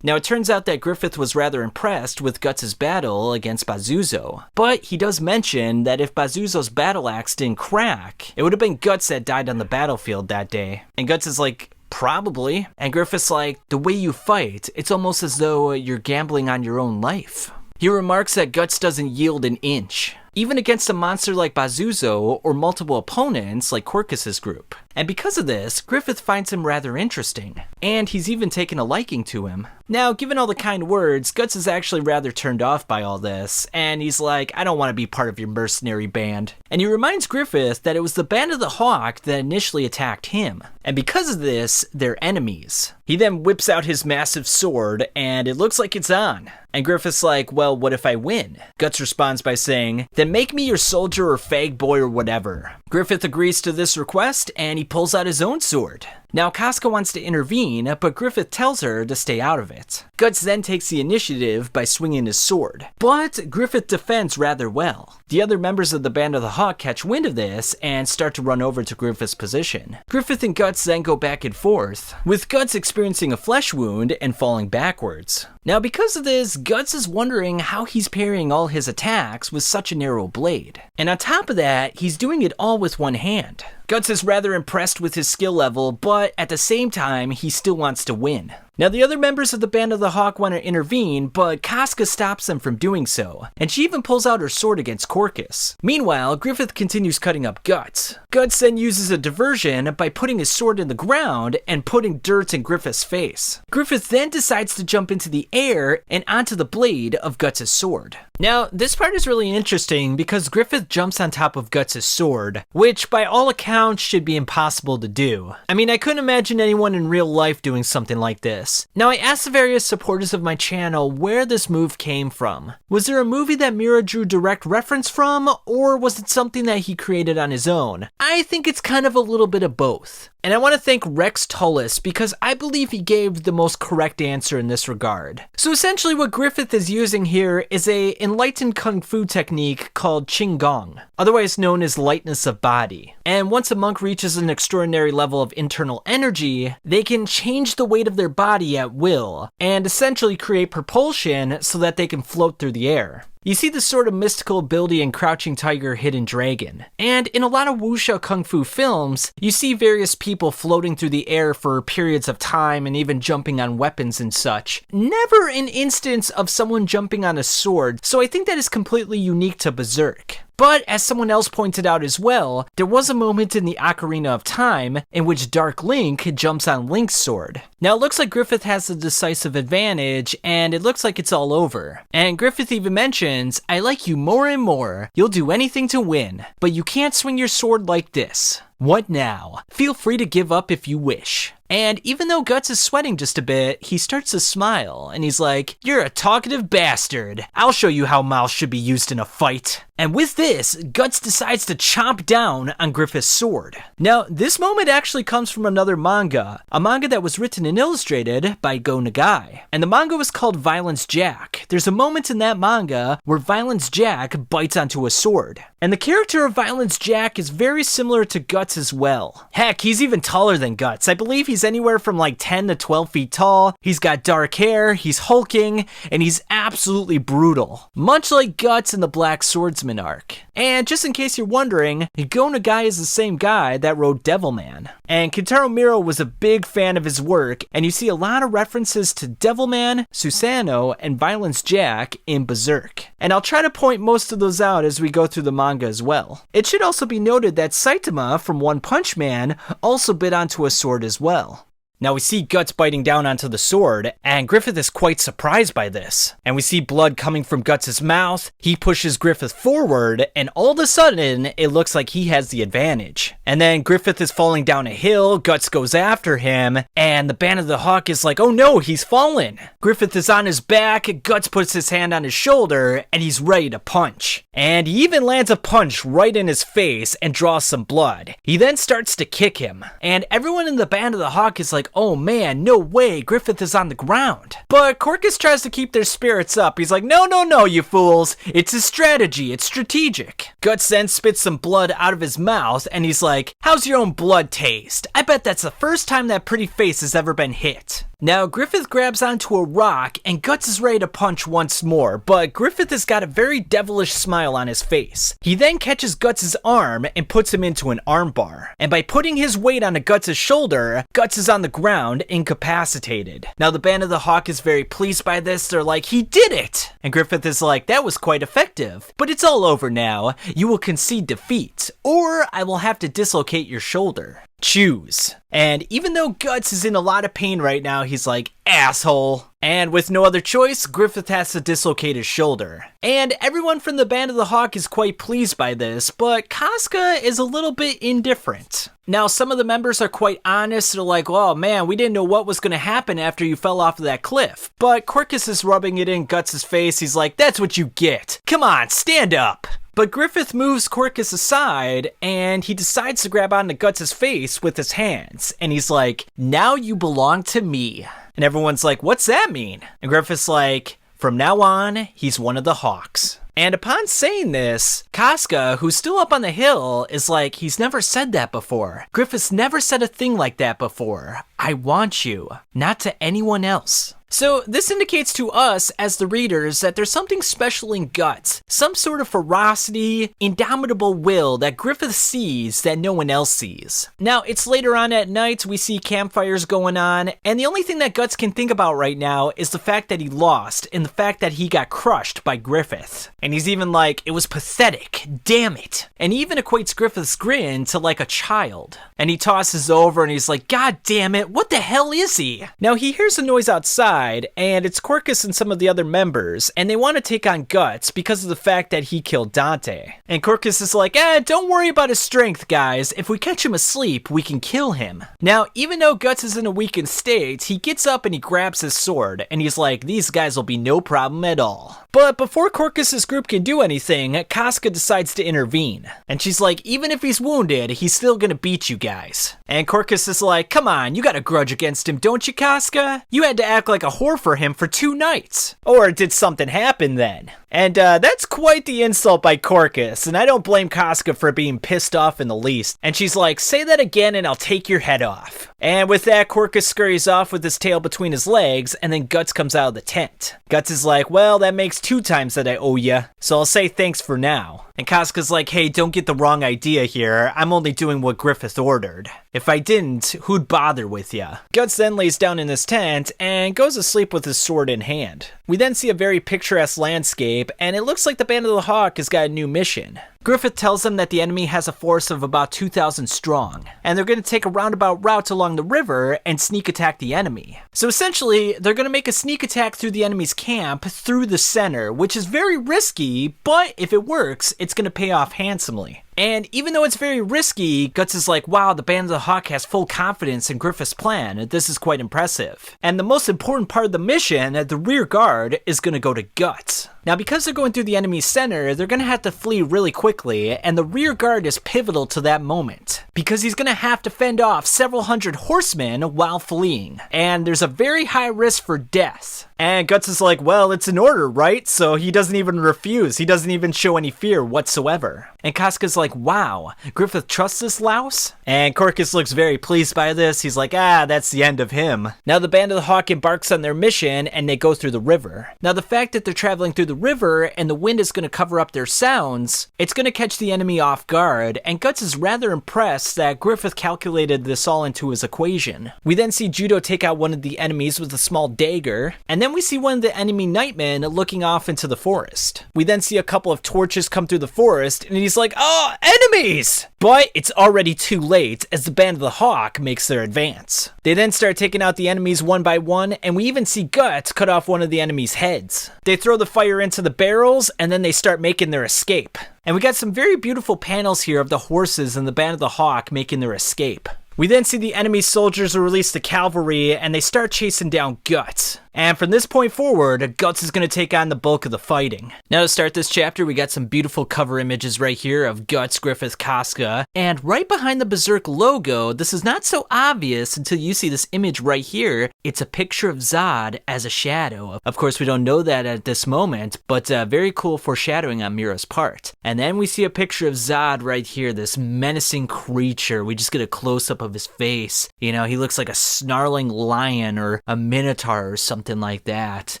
Now, it turns out that Griffith was rather impressed with Guts' battle against Pazuzu, but he does mention that if Pazuzu's battle axe didn't crack, it would have been Guts that died on the battlefield that day. And Guts is like, probably. And Griffith's like, the way you fight, it's almost as though you're gambling on your own life. He remarks that Guts doesn't yield an inch. even against a monster like Bazuzo or multiple opponents like Corcus's group. And because of this, Griffith finds him rather interesting, and he's even taken a liking to him. Now, given all the kind words, Guts is actually rather turned off by all this, and he's like, I don't want to be part of your mercenary band. And he reminds Griffith that it was the Band of the Hawk that initially attacked him, and because of this, they're enemies. He then whips out his massive sword, and it looks like it's on. And Griffith's like, well, what if I win? Guts responds by saying, then make me your soldier or fag boy or whatever. Griffith agrees to this request, and he pulls out his own sword. Now, Casca wants to intervene, but Griffith tells her to stay out of it. Guts then takes the initiative by swinging his sword, but Griffith defends rather well. The other members of the Band of the Hawk catch wind of this and start to run over to Griffith's position. Griffith and Guts then go back and forth, with Guts experiencing a flesh wound and falling backwards. Now, because of this, Guts is wondering how he's parrying all his attacks with such a narrow blade. And on top of that, he's doing it all with one hand. Guts is rather impressed with his skill level, but at the same time, he still wants to win. Now, the other members of the Band of the Hawk want to intervene, but Casca stops them from doing so, and she even pulls out her sword against Corcus. Meanwhile, Griffith continues cutting up Guts. Guts then uses a diversion by putting his sword in the ground and putting dirt in Griffith's face. Griffith then decides to jump into the air and onto the blade of Guts' sword. Now, this part is really interesting because Griffith jumps on top of Guts' sword, which by all accounts should be impossible to do. I mean, I couldn't imagine anyone in real life doing something like this. Now, I asked the various supporters of my channel where this move came from. Was there a movie that Mira drew direct reference from, or was it something that he created on his own? I think it's kind of a little bit of both. And I want to thank Rex Tullis because I believe he gave the most correct answer in this regard. So essentially what Griffith is using here is a enlightened kung fu technique called Qigong, otherwise known as lightness of body. And once a monk reaches an extraordinary level of internal energy, they can change the weight of their body at will and essentially create propulsion so that they can float through the air. You see this sort of mystical ability in Crouching Tiger, Hidden Dragon. And in a lot of wuxia kung fu films, you see various people floating through the air for periods of time and even jumping on weapons and such. Never an instance of someone jumping on a sword, so I think that is completely unique to Berserk. But as someone else pointed out as well, there was a moment in the Ocarina of Time in which Dark Link jumps on Link's sword. Now it looks like Griffith has the decisive advantage, and it looks like it's all over. And Griffith even mentions, I like you more and more, you'll do anything to win, but you can't swing your sword like this. What now? Feel free to give up if you wish. And even though Guts is sweating just a bit, he starts to smile, and he's like, you're a talkative bastard. I'll show you how mouth should be used in a fight. And with this, Guts decides to chomp down on Griffith's sword. Now, this moment actually comes from another manga, a manga that was written and illustrated by Go Nagai. And the manga was called Violence Jack. There's a moment in that manga where Violence Jack bites onto a sword. And the character of Violence Jack is very similar to Guts as well. Heck, he's even taller than Guts. I believe he's anywhere from like 10 to 12 feet tall. He's got dark hair, he's hulking, and he's absolutely brutal. Much like Guts in the Black Swordsman arc. And just in case you're wondering, Go Nagai is the same guy that wrote Devilman. And Kentaro Miura was a big fan of his work, and you see a lot of references to Devilman, Susanoo, and Violence Jack in Berserk. And I'll try to point most of those out as we go through the manga as well. It should also be noted that Saitama from One Punch Man also bit onto a sword as well. Now we see Guts biting down onto the sword, and Griffith is quite surprised by this. And we see blood coming from Guts' mouth, he pushes Griffith forward, and all of a sudden, it looks like he has the advantage. And then Griffith is falling down a hill, Guts goes after him, and the Band of the Hawk is like, oh no, he's fallen! Griffith is on his back, Guts puts his hand on his shoulder, and he's ready to punch. And he even lands a punch right in his face and draws some blood. He then starts to kick him, and everyone in the Band of the Hawk is like, oh man, no way, Griffith is on the ground. But Corcus tries to keep their spirits up. He's like, no, you fools. It's a strategy, it's strategic. Guts then spits some blood out of his mouth, and he's like, how's your own blood taste? I bet that's the first time that pretty face has ever been hit. Now, Griffith grabs onto a rock, and Guts is ready to punch once more, but Griffith has got a very devilish smile on his face. He then catches Guts' arm and puts him into an armbar, and by putting his weight onto Guts' shoulder, Guts is on the ground, incapacitated. Now, the Band of the Hawk is very pleased by this. They're like, he did it! And Griffith is like, that was quite effective, but it's all over now. You will concede defeat, or I will have to dislocate your shoulder. Choose. And even though Guts is in a lot of pain right now, he's like, asshole. And with no other choice, Griffith has to dislocate his shoulder. And everyone from the Band of the Hawk is quite pleased by this, but Casca is a little bit indifferent. Now, some of the members are quite honest. They're like, oh man, we didn't know what was going to happen after you fell off of that cliff. But Quirkus is rubbing it in Guts' face. He's like, that's what you get. Come on, stand up. But Griffith moves Quirkus aside, and he decides to grab onto Guts' face with his hands. And he's like, now you belong to me. And everyone's like, what's that mean? And Griffith's like, from now on, he's one of the Hawks. And upon saying this, Casca, who's still up on the hill, is like, he's never said that before. Griffith's never said a thing like that before. I want you, not to anyone else. So this indicates to us as the readers that there's something special in Guts, some sort of ferocity, indomitable will that Griffith sees that no one else sees. Now, it's later on at night, we see campfires going on, and the only thing that Guts can think about right now is the fact that he lost and the fact that he got crushed by Griffith. And he's even like, it was pathetic, damn it. And he even equates Griffith's grin to like a child. And he tosses over and he's like, God damn it, what the hell is he? Now he hears a noise outside, and it's Quirkus and some of the other members, and they want to take on Guts because of the fact that he killed Dante. And Quirkus is like, don't worry about his strength, guys. If we catch him asleep, we can kill him. Now, even though Guts is in a weakened state, he gets up and he grabs his sword, and he's like, these guys will be no problem at all. But before Quirkus' group can do anything, Casca decides to intervene. And she's like, even if he's wounded, he's still gonna beat you guys. And Quirkus is like, come on, you got a grudge against him, don't you, Casca? You had to act like a whore for him for 2 nights. Or did something happen then? And that's quite the insult by Quirkus, and I don't blame Casca for being pissed off in the least. And she's like, say that again and I'll take your head off. And with that, Quirkus scurries off with his tail between his legs, and then Guts comes out of the tent. Guts is like, well, that makes 2 times that I owe ya, so I'll say thanks for now. And Casca's like, hey, don't get the wrong idea here. I'm only doing what Griffith ordered. If I didn't, who'd bother with ya? Guts then lays down in his tent and goes to sleep with his sword in hand. We then see a very picturesque landscape, and it looks like the Band of the Hawk has got a new mission. Griffith tells them that the enemy has a force of about 2,000 strong, and they're going to take a roundabout route along the river and sneak attack the enemy. So essentially, they're going to make a sneak attack through the enemy's camp through the center, which is very risky, but if it works, it's going to pay off handsomely. And even though it's very risky, Guts is like, wow, the Band of the Hawk has full confidence in Griffith's plan. This is quite impressive. And the most important part of the mission, the rear guard, is going to go to Guts. Now, because they're going through the enemy's center, they're going to have to flee really quickly, and the rear guard is pivotal to that moment, because he's going to have to fend off several hundred horsemen while fleeing, and there's a very high risk for death. And Guts is like, well, it's an order, right? So he doesn't even refuse. He doesn't even show any fear whatsoever. And Casca's like, wow, Griffith trusts this louse? And Quirkus looks very pleased by this. He's like, that's the end of him. Now the Band of the Hawk embarks on their mission, and they go through the river. Now the fact that they're traveling through the river and the wind is going to cover up their sounds, it's going to catch the enemy off guard, and Guts is rather impressed that Griffith calculated this all into his equation. We then see Judo take out one of the enemies with a small dagger, and then we see one of the enemy nightmen looking off into the forest. We then see a couple of torches come through the forest, and he's like, oh, enemies! But it's already too late as the Band of the Hawk makes their advance. They then start taking out the enemies one by one, and we even see Guts cut off one of the enemy's heads. They throw the fire into the barrels, and then they start making their escape. And we got some very beautiful panels here of the horses and the Band of the Hawk making their escape. We then see the enemy soldiers release the cavalry, and they start chasing down Guts. And from this point forward, Guts is going to take on the bulk of the fighting. Now to start this chapter, we got some beautiful cover images right here of Guts, Griffith, Casca, and right behind the Berserk logo, this is not so obvious until you see this image right here. It's a picture of Zod as a shadow. Of course, we don't know that at this moment, but very cool foreshadowing on Mira's part. And then we see a picture of Zod right here, this menacing creature. We just get a close-up of his face. You know, he looks like a snarling lion or a minotaur or something like that.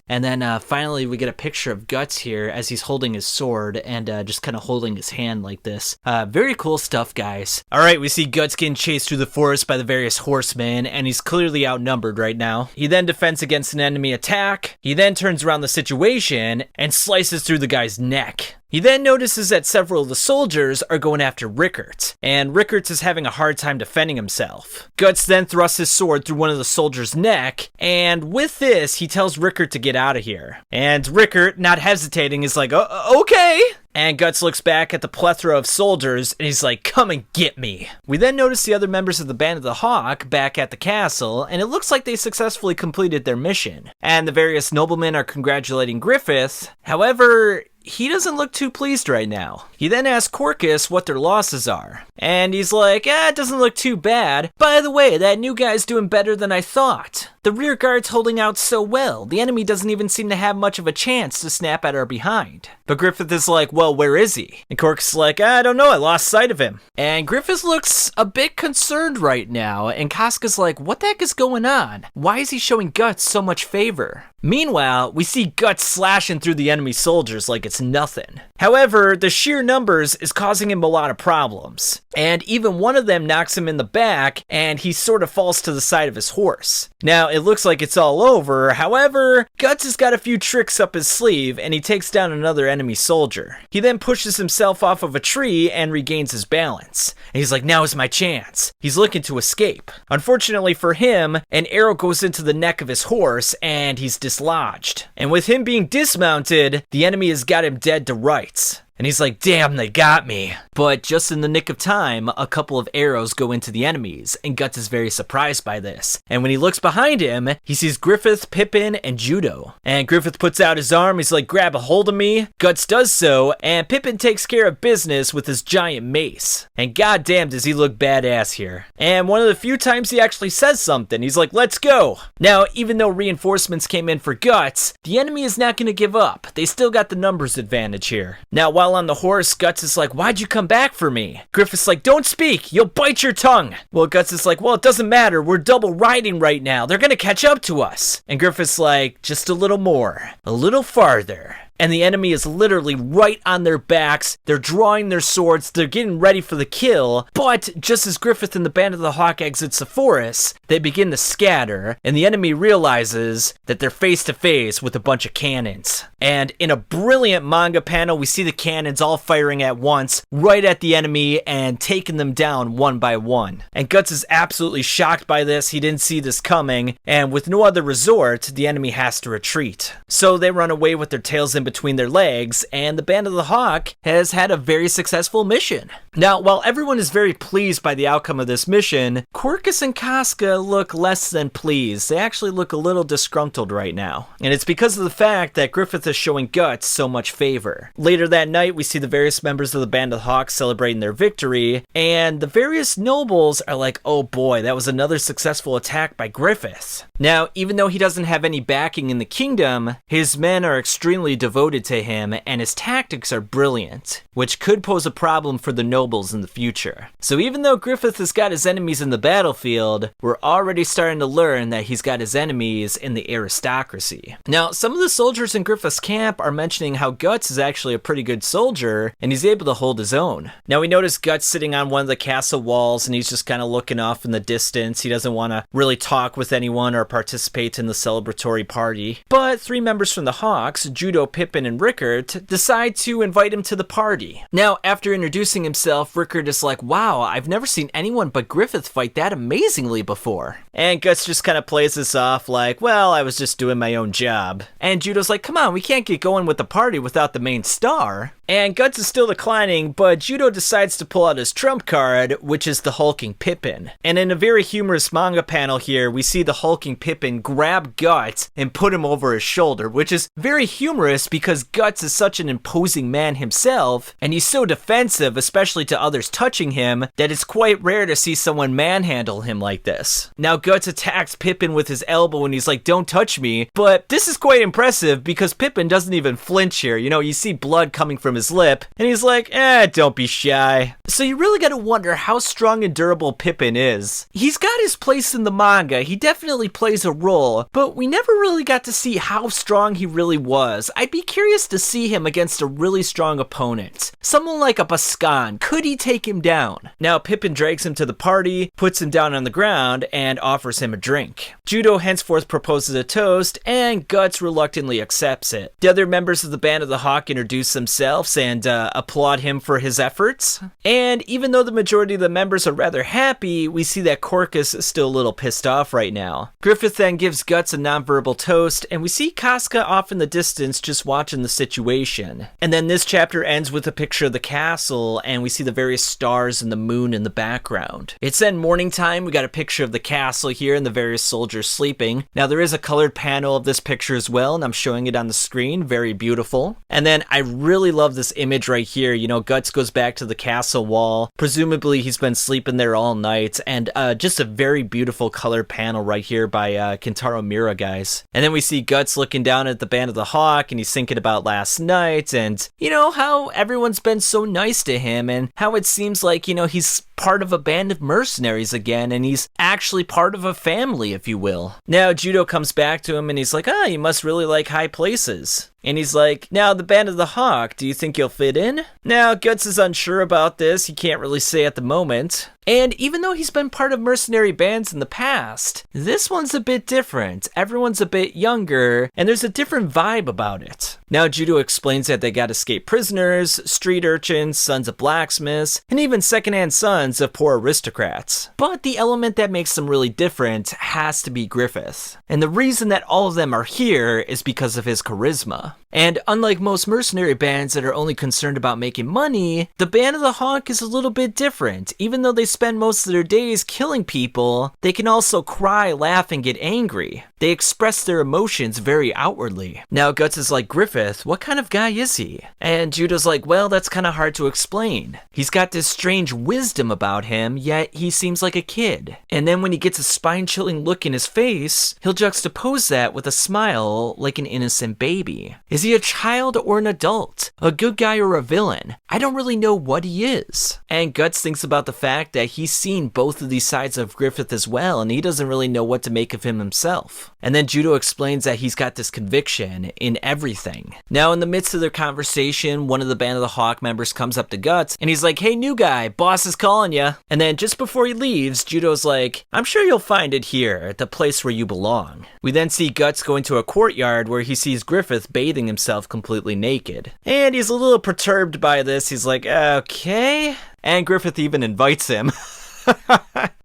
And then finally, we get a picture of Guts here as he's holding his sword and just kind of holding his hand like this. Very cool stuff, guys. All right, we see Guts getting chased through the forest by the various horsemen, and he's clearly outnumbered right now. He then defends against an enemy attack. He then turns around the situation and slices through the guy's neck. He then notices that several of the soldiers are going after Rickert, and Rickert is having a hard time defending himself. Guts then thrusts his sword through one of the soldiers' neck, and with this, he tells Rickert to get out of here. And Rickert, not hesitating, is like, okay! And Guts looks back at the plethora of soldiers, and he's like, come and get me. We then notice the other members of the Band of the Hawk back at the castle, and it looks like they successfully completed their mission. And the various noblemen are congratulating Griffith. However, he doesn't look too pleased right now. He then asks Corcus what their losses are. And he's like, it doesn't look too bad. By the way, that new guy's doing better than I thought. The rear guard's holding out so well. The enemy doesn't even seem to have much of a chance to snap at our behind. But Griffith is like, well, where is he? And Corcus is like, I don't know, I lost sight of him. And Griffith looks a bit concerned right now. And Casca's like, what the heck is going on? Why is he showing Guts so much favor? Meanwhile, we see Guts slashing through the enemy soldiers like it's nothing. However, the sheer numbers is causing him a lot of problems. And even one of them knocks him in the back, and he sort of falls to the side of his horse. Now, it looks like it's all over. However, Guts has got a few tricks up his sleeve, and he takes down another enemy soldier. He then pushes himself off of a tree and regains his balance. And he's like, now is my chance. He's looking to escape. Unfortunately for him, an arrow goes into the neck of his horse, and he's dislodged. And with him being dismounted, the enemy has got him dead to rights. And he's like, damn, they got me. But just in the nick of time, a couple of arrows go into the enemies, and Guts is very surprised by this. And when he looks behind him, he sees Griffith, Pippin, and Judo. And Griffith puts out his arm, he's like, grab a hold of me. Guts does so, and Pippin takes care of business with his giant mace. And goddamn does he look badass here. And one of the few times he actually says something, he's like, let's go. Now, even though reinforcements came in for Guts, the enemy is not going to give up. They still got the numbers advantage here. Now, while on the horse, Guts is like, why'd you come back for me? Griffith's like, don't speak, you'll bite your tongue. Well, Guts is like, well, it doesn't matter, we're double riding right now, they're gonna catch up to us. And Griffith's like, just a little more, a little farther. And the enemy is literally right on their backs. They're drawing their swords. They're getting ready for the kill. But just as Griffith and the Band of the Hawk exits the forest, they begin to scatter. And the enemy realizes that they're face to face with a bunch of cannons. And in a brilliant manga panel, we see the cannons all firing at once, right at the enemy and taking them down one by one. And Guts is absolutely shocked by this. He didn't see this coming. And with no other resort, the enemy has to retreat. So they run away with their tails in between their legs, and the Band of the Hawk has had a very successful mission. Now, while everyone is very pleased by the outcome of this mission, Corcus and Casca look less than pleased. They actually look a little disgruntled right now. And it's because of the fact that Griffith is showing Guts so much favor. Later that night, we see the various members of the Band of the Hawk celebrating their victory, and the various nobles are like, oh boy, that was another successful attack by Griffith. Now, even though he doesn't have any backing in the kingdom, his men are extremely devoted to him, and his tactics are brilliant, which could pose a problem for the nobles in the future. So even though Griffith has got his enemies in the battlefield, we're already starting to learn that he's got his enemies in the aristocracy. Now, some of the soldiers in Griffith's camp are mentioning how Guts is actually a pretty good soldier, and he's able to hold his own. Now, we notice Guts sitting on one of the castle walls, and he's just kind of looking off in the distance. He doesn't want to really talk with anyone or participate in the celebratory party. But three members from the Hawks, Judo, Pippin, and Rickert, decide to invite him to the party. Now, after introducing himself, Rickert is like, wow, I've never seen anyone but Griffith fight that amazingly before. And Guts just kind of plays this off like, well, I was just doing my own job. And Judo's like, come on, we can't get going with the party without the main star. And Guts is still declining, but Judo decides to pull out his trump card, which is the hulking Pippin. And in a very humorous manga panel here, we see the hulking Pippin grab Guts and put him over his shoulder, which is very humorous because Guts is such an imposing man himself, and he's so defensive, especially to others touching him, that it's quite rare to see someone manhandle him like this. Now Guts attacks Pippin with his elbow and he's like, "Don't touch me," but this is quite impressive because Pippin doesn't even flinch here. You know, you see blood coming from his lip, and he's like, don't be shy. So you really gotta wonder how strong and durable Pippin is. He's got his place in the manga, he definitely plays a role, but we never really got to see how strong he really was. I'd be curious to see him against a really strong opponent. Someone like a Bascan, could he take him down? Now Pippin drags him to the party, puts him down on the ground, and offers him a drink. Judo henceforth proposes a toast, and Guts reluctantly accepts it. The other members of the Band of the Hawk introduce themselves and applaud him for his efforts. And even though the majority of the members are rather happy, we see that Corcus is still a little pissed off right now. Griffith then gives Guts a nonverbal toast, and we see Casca off in the distance just watching the situation. And then this chapter ends with a picture of the castle, and we see the various stars and the moon in the background. It's then morning time, we got a picture of the castle here and the various soldiers sleeping. Now there is a colored panel of this picture as well, and I'm showing it on the screen, very beautiful. And then I really love this image right here. You know, Guts goes back to the castle wall. Presumably he's been sleeping there all night, and just a very beautiful colored panel right here by Kentaro Miura, guys. And then we see Guts looking down at the Band of the Hawk, and he's thinking about last night, and you know, how everyone's been so nice to him, and how it seems like, you know, he's part of a band of mercenaries again, and he's actually part of a family, if you will. Now Judo comes back to him and he's like, you must really like high places. And he's like, now the Band of the Hawk, do you think you'll fit in? Now Guts is unsure about this, he can't really say at the moment. And even though he's been part of mercenary bands in the past, this one's a bit different. Everyone's a bit younger, and there's a different vibe about it. Now Judo explains that they got escaped prisoners, street urchins, sons of blacksmiths, and even secondhand sons of poor aristocrats. But the element that makes them really different has to be Griffith. And the reason that all of them are here is because of his charisma. And unlike most mercenary bands that are only concerned about making money, the Band of the Hawk is a little bit different. Even though they spend most of their days killing people, they can also cry, laugh, and get angry. They express their emotions very outwardly. Now Guts is like, Griffith, what kind of guy is he? And Judo's like, well, that's kind of hard to explain. He's got this strange wisdom about him, yet he seems like a kid. And then when he gets a spine-chilling look in his face, he'll juxtapose that with a smile like an innocent baby. Is he a child or an adult? A good guy or a villain? I don't really know what he is. And Guts thinks about the fact that he's seen both of these sides of Griffith as well, and he doesn't really know what to make of him himself. And then Judo explains that he's got this conviction in everything. Now in the midst of their conversation, one of the Band of the Hawk members comes up to Guts, and he's like, hey new guy, boss is calling ya. And then just before he leaves, Judo's like, I'm sure you'll find it here, the place where you belong. We then see Guts go into a courtyard where he sees Griffith bathing himself completely naked. And he's a little perturbed by this, he's like, okay. And Griffith even invites him.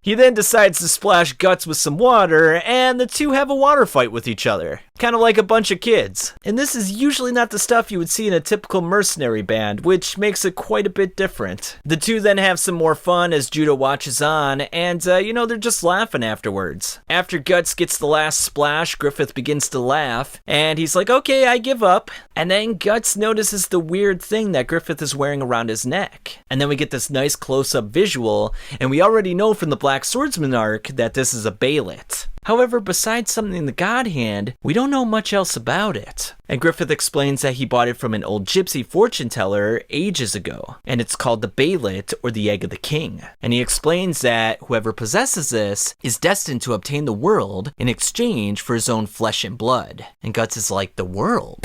He then decides to splash Guts with some water, and the two have a water fight with each other. Kind of like a bunch of kids. And this is usually not the stuff you would see in a typical mercenary band, which makes it quite a bit different. The two then have some more fun as Judo watches on, and you know, they're just laughing afterwards. After Guts gets the last splash, Griffith begins to laugh, and he's like, okay, I give up. And then Guts notices the weird thing that Griffith is wearing around his neck. And then we get this nice close-up visual, and we already know from the Black Swordsman arc that this is a baylet. However, besides something in the god hand, we don't know much else about it. And Griffith explains that he bought it from an old gypsy fortune teller ages ago, and it's called the baylet, or the egg of the king. And he explains that whoever possesses this is destined to obtain the world in exchange for his own flesh and blood. And Guts is like, the world?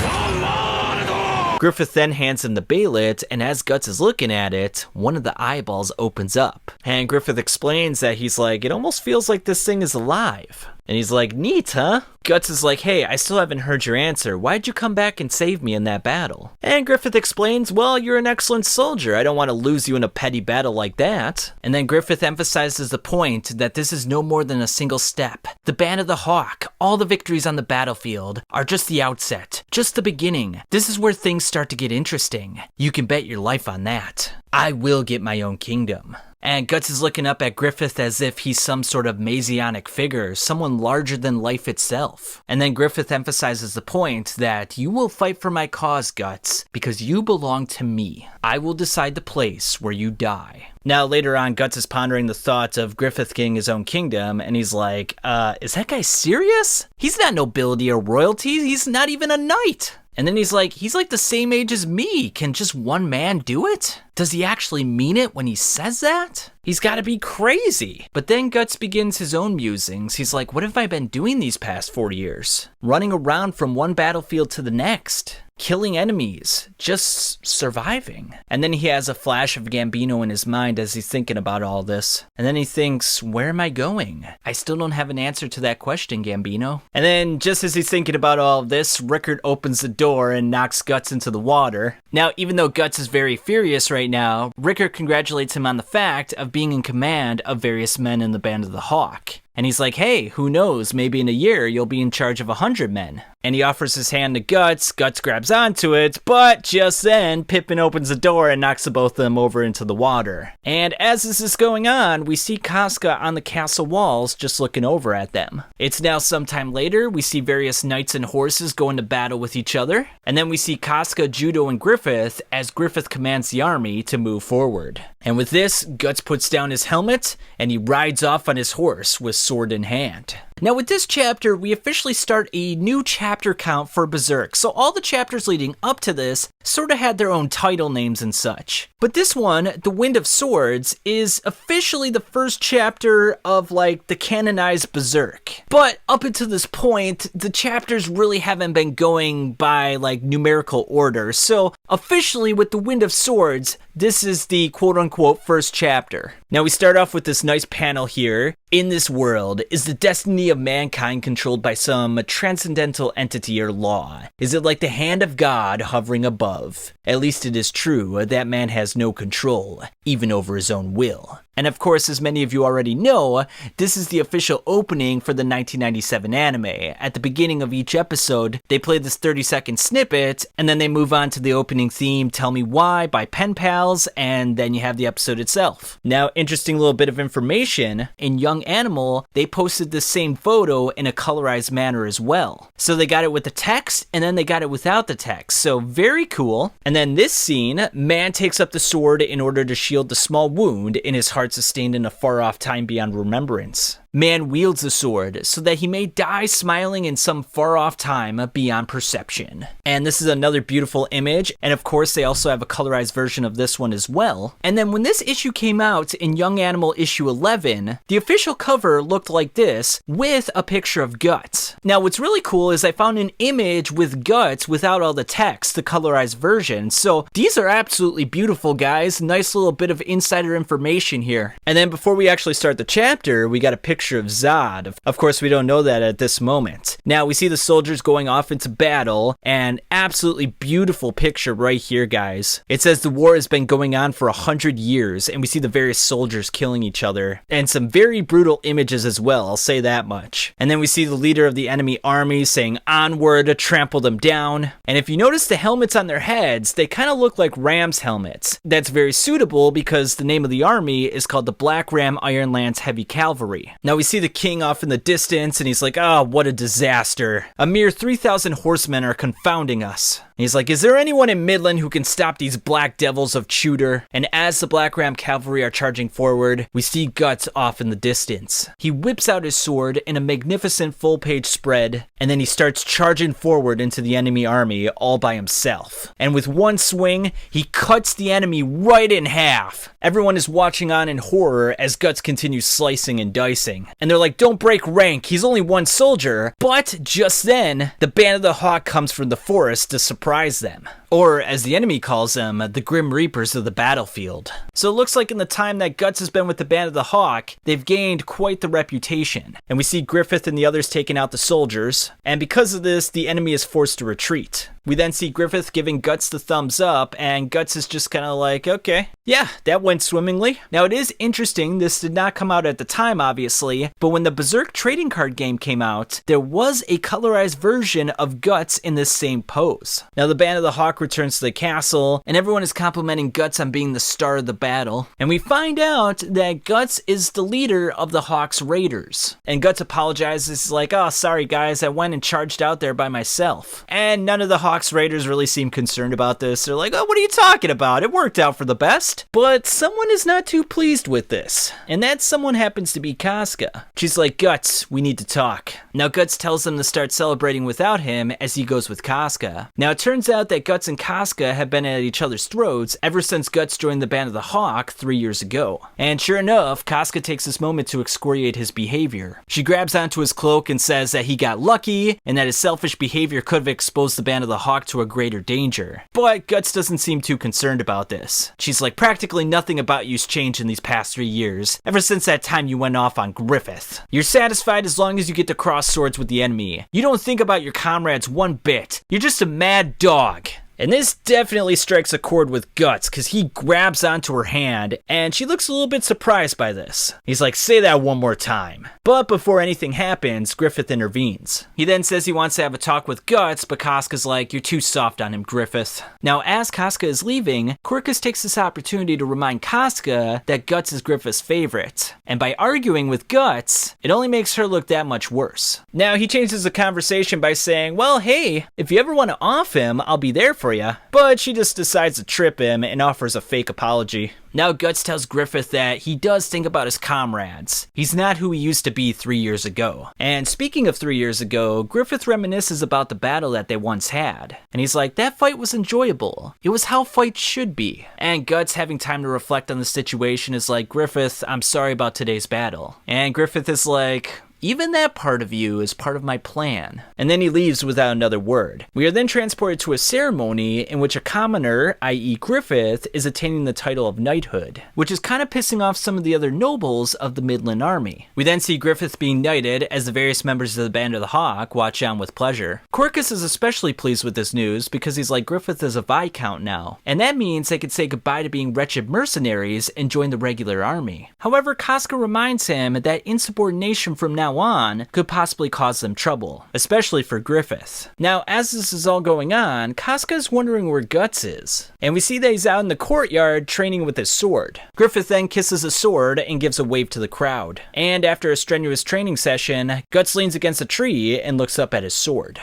Griffith then hands him the baylet, and as Guts is looking at it, one of the eyeballs opens up. And Griffith explains that he's like, it almost feels like this thing is alive. And he's like, neat, huh? Guts is like, hey, I still haven't heard your answer. Why'd you come back and save me in that battle? And Griffith explains, well, you're an excellent soldier. I don't want to lose you in a petty battle like that. And then Griffith emphasizes the point that this is no more than a single step. The Band of the Hawk, all the victories on the battlefield, are just the outset, just the beginning. This is where things start to get interesting. You can bet your life on that. I will get my own kingdom. And Guts is looking up at Griffith as if he's some sort of messianic figure, someone larger than life itself. And then Griffith emphasizes the point that you will fight for my cause, Guts, because you belong to me. I will decide the place where you die. Now, later on, Guts is pondering the thought of Griffith getting his own kingdom, and he's like, is that guy serious? He's not nobility or royalty, he's not even a knight. And then he's like the same age as me. Can just one man do it? Does he actually mean it when he says that? He's gotta be crazy. But then Guts begins his own musings. He's like, what have I been doing these past 4 years? Running around from one battlefield to the next. Killing enemies, just surviving. And then he has a flash of Gambino in his mind as he's thinking about all this. And then he thinks, where am I going? I still don't have an answer to that question, Gambino. And then just as he's thinking about all of this, Rickard opens the door and knocks Guts into the water. Now, even though Guts is very furious right now, Rickard congratulates him on the fact of being in command of various men in the Band of the Hawk. And he's like, hey, who knows, maybe in a year you'll be in charge of 100 men. And he offers his hand to Guts, Guts grabs onto it, but just then, Pippin opens the door and knocks the both of them over into the water. And as this is going on, we see Casca on the castle walls just looking over at them. It's now sometime later, we see various knights and horses go into battle with each other, and then we see Casca, Judo, and Griffith as Griffith commands the army to move forward. And with this, Guts puts down his helmet, and he rides off on his horse with sword in hand. Now with this chapter, we officially start a new chapter count for Berserk, so all the chapters leading up to this sort of had their own title names and such. But this one, The Wind of Swords, is officially the first chapter of like the canonized Berserk. But up until this point, the chapters really haven't been going by like numerical order, so officially with The Wind of Swords, this is the quote-unquote first chapter. Now we start off with this nice panel here. In this world, is the destiny of mankind controlled by some transcendental entity or law? Is it like the hand of God hovering above? At least it is true that man has no control, even over his own will. And of course, as many of you already know, this is the official opening for the 1997 anime. At the beginning of each episode, they play this 30-second snippet, and then they move on to the opening theme, Tell Me Why, by Pen Pals, and then you have the episode itself. Now, interesting little bit of information, in Young Animal, they posted the same photo in a colorized manner as well. So they got it with the text, and then they got it without the text, so very cool. And then this scene, man takes up the sword in order to shield the small wound in his heart sustained in a far-off time beyond remembrance. Man wields the sword so that he may die smiling in some far-off time beyond perception. And this is another beautiful image, and of course they also have a colorized version of this one as well. And then when this issue came out in Young Animal issue 11, the official cover looked like this, with a picture of Guts. Now what's really cool is I found an image with Guts without all the text, the colorized version, so these are absolutely beautiful, guys. Nice little bit of insider information here. And then before we actually start the chapter, we got a picture of Zod. Of course, we don't know that at this moment. Now, we see the soldiers going off into battle, and absolutely beautiful picture right here, guys. It says the war has been going on for 100 years, and we see the various soldiers killing each other, and some very brutal images as well, I'll say that much. And then we see the leader of the enemy army saying, onward, trample them down. And if you notice the helmets on their heads, they kind of look like Ram's helmets. That's very suitable because the name of the army is called the Black Ram Iron Lance Heavy Cavalry. Now we see the king off in the distance, and he's like, oh, what a disaster. A mere 3,000 horsemen are confounding us. And he's like, is there anyone in Midland who can stop these black devils of Tudor? And as the Black Ram Cavalry are charging forward, we see Guts off in the distance. He whips out his sword in a magnificent full-page spread, and then he starts charging forward into the enemy army all by himself. And with one swing, he cuts the enemy right in half. Everyone is watching on in horror as Guts continues slicing and dicing. And they're like, don't break rank, he's only one soldier. But just then, the Band of the Hawk comes from the forest to surprise them. or as the enemy calls them, the Grim Reapers of the battlefield. So it looks like in the time that Guts has been with the Band of the Hawk, they've gained quite the reputation. And we see Griffith and the others taking out the soldiers, and because of this, the enemy is forced to retreat. We then see Griffith giving Guts the thumbs up, and Guts is just kind of like, okay, yeah, that went swimmingly. Now it is interesting, this did not come out at the time obviously, but when the Berserk trading card game came out, there was a colorized version of Guts in this same pose. Now the Band of the Hawk returns to the castle, and everyone is complimenting Guts on being the star of the battle, and we find out that Guts is the leader of the Hawk's raiders. And Guts apologizes, like, oh, sorry guys, I went and charged out there by myself. And none of the Hawk's raiders really seem concerned about this. They're like, oh, what are you talking about? It worked out for the best. But someone is not too pleased with this, and that someone happens to be Casca. She's like, Guts, we need to talk. Now Guts tells them to start celebrating without him as he goes with Casca. Now it turns out that Guts and Casca have been at each other's throats ever since Guts joined the Band of the Hawk 3 years ago. And sure enough, Casca takes this moment to excoriate his behavior. She grabs onto his cloak and says that he got lucky and that his selfish behavior could have exposed the Band of the Hawk to a greater danger. But Guts doesn't seem too concerned about this. She's like, practically nothing about you's changed in these past 3 years, ever since that time you went off on Griffith. You're satisfied as long as you get to cross swords with the enemy. You don't think about your comrades one bit. You're just a mad dog. And this definitely strikes a chord with Guts, because he grabs onto her hand, and she looks a little bit surprised by this. He's like, say that one more time. But before anything happens, Griffith intervenes. He then says he wants to have a talk with Guts, but Casca's like, you're too soft on him, Griffith. Now, as Casca is leaving, Quirkus takes this opportunity to remind Casca that Guts is Griffith's favorite. And by arguing with Guts, it only makes her look that much worse. Now, he changes the conversation by saying, well, hey, if you ever want to off him, I'll be there for you. But she just decides to trip him and offers a fake apology. Now Guts tells Griffith that he does think about his comrades. He's not who he used to be 3 years ago. And speaking of 3 years ago, Griffith reminisces about the battle that they once had. And he's like, that fight was enjoyable. It was how fights should be. And Guts, having time to reflect on the situation, is like, Griffith, I'm sorry about today's battle. And Griffith is like, even that part of you is part of my plan. And then he leaves without another word. We are then transported to a ceremony in which a commoner, i.e. Griffith, is attaining the title of knighthood, which is kind of pissing off some of the other nobles of the Midland Army. We then see Griffith being knighted as the various members of the Band of the Hawk watch on with pleasure. Quirkus is especially pleased with this news because he's like, Griffith is a Viscount now, and that means they could say goodbye to being wretched mercenaries and join the regular army. However, Casca reminds him that insubordination from now on could possibly cause them trouble, especially for Griffith. Now, as this is all going on, Casca is wondering where Guts is, and we see that he's out in the courtyard training with his sword. Griffith then kisses a sword and gives a wave to the crowd. And after a strenuous training session, Guts leans against a tree and looks up at his sword.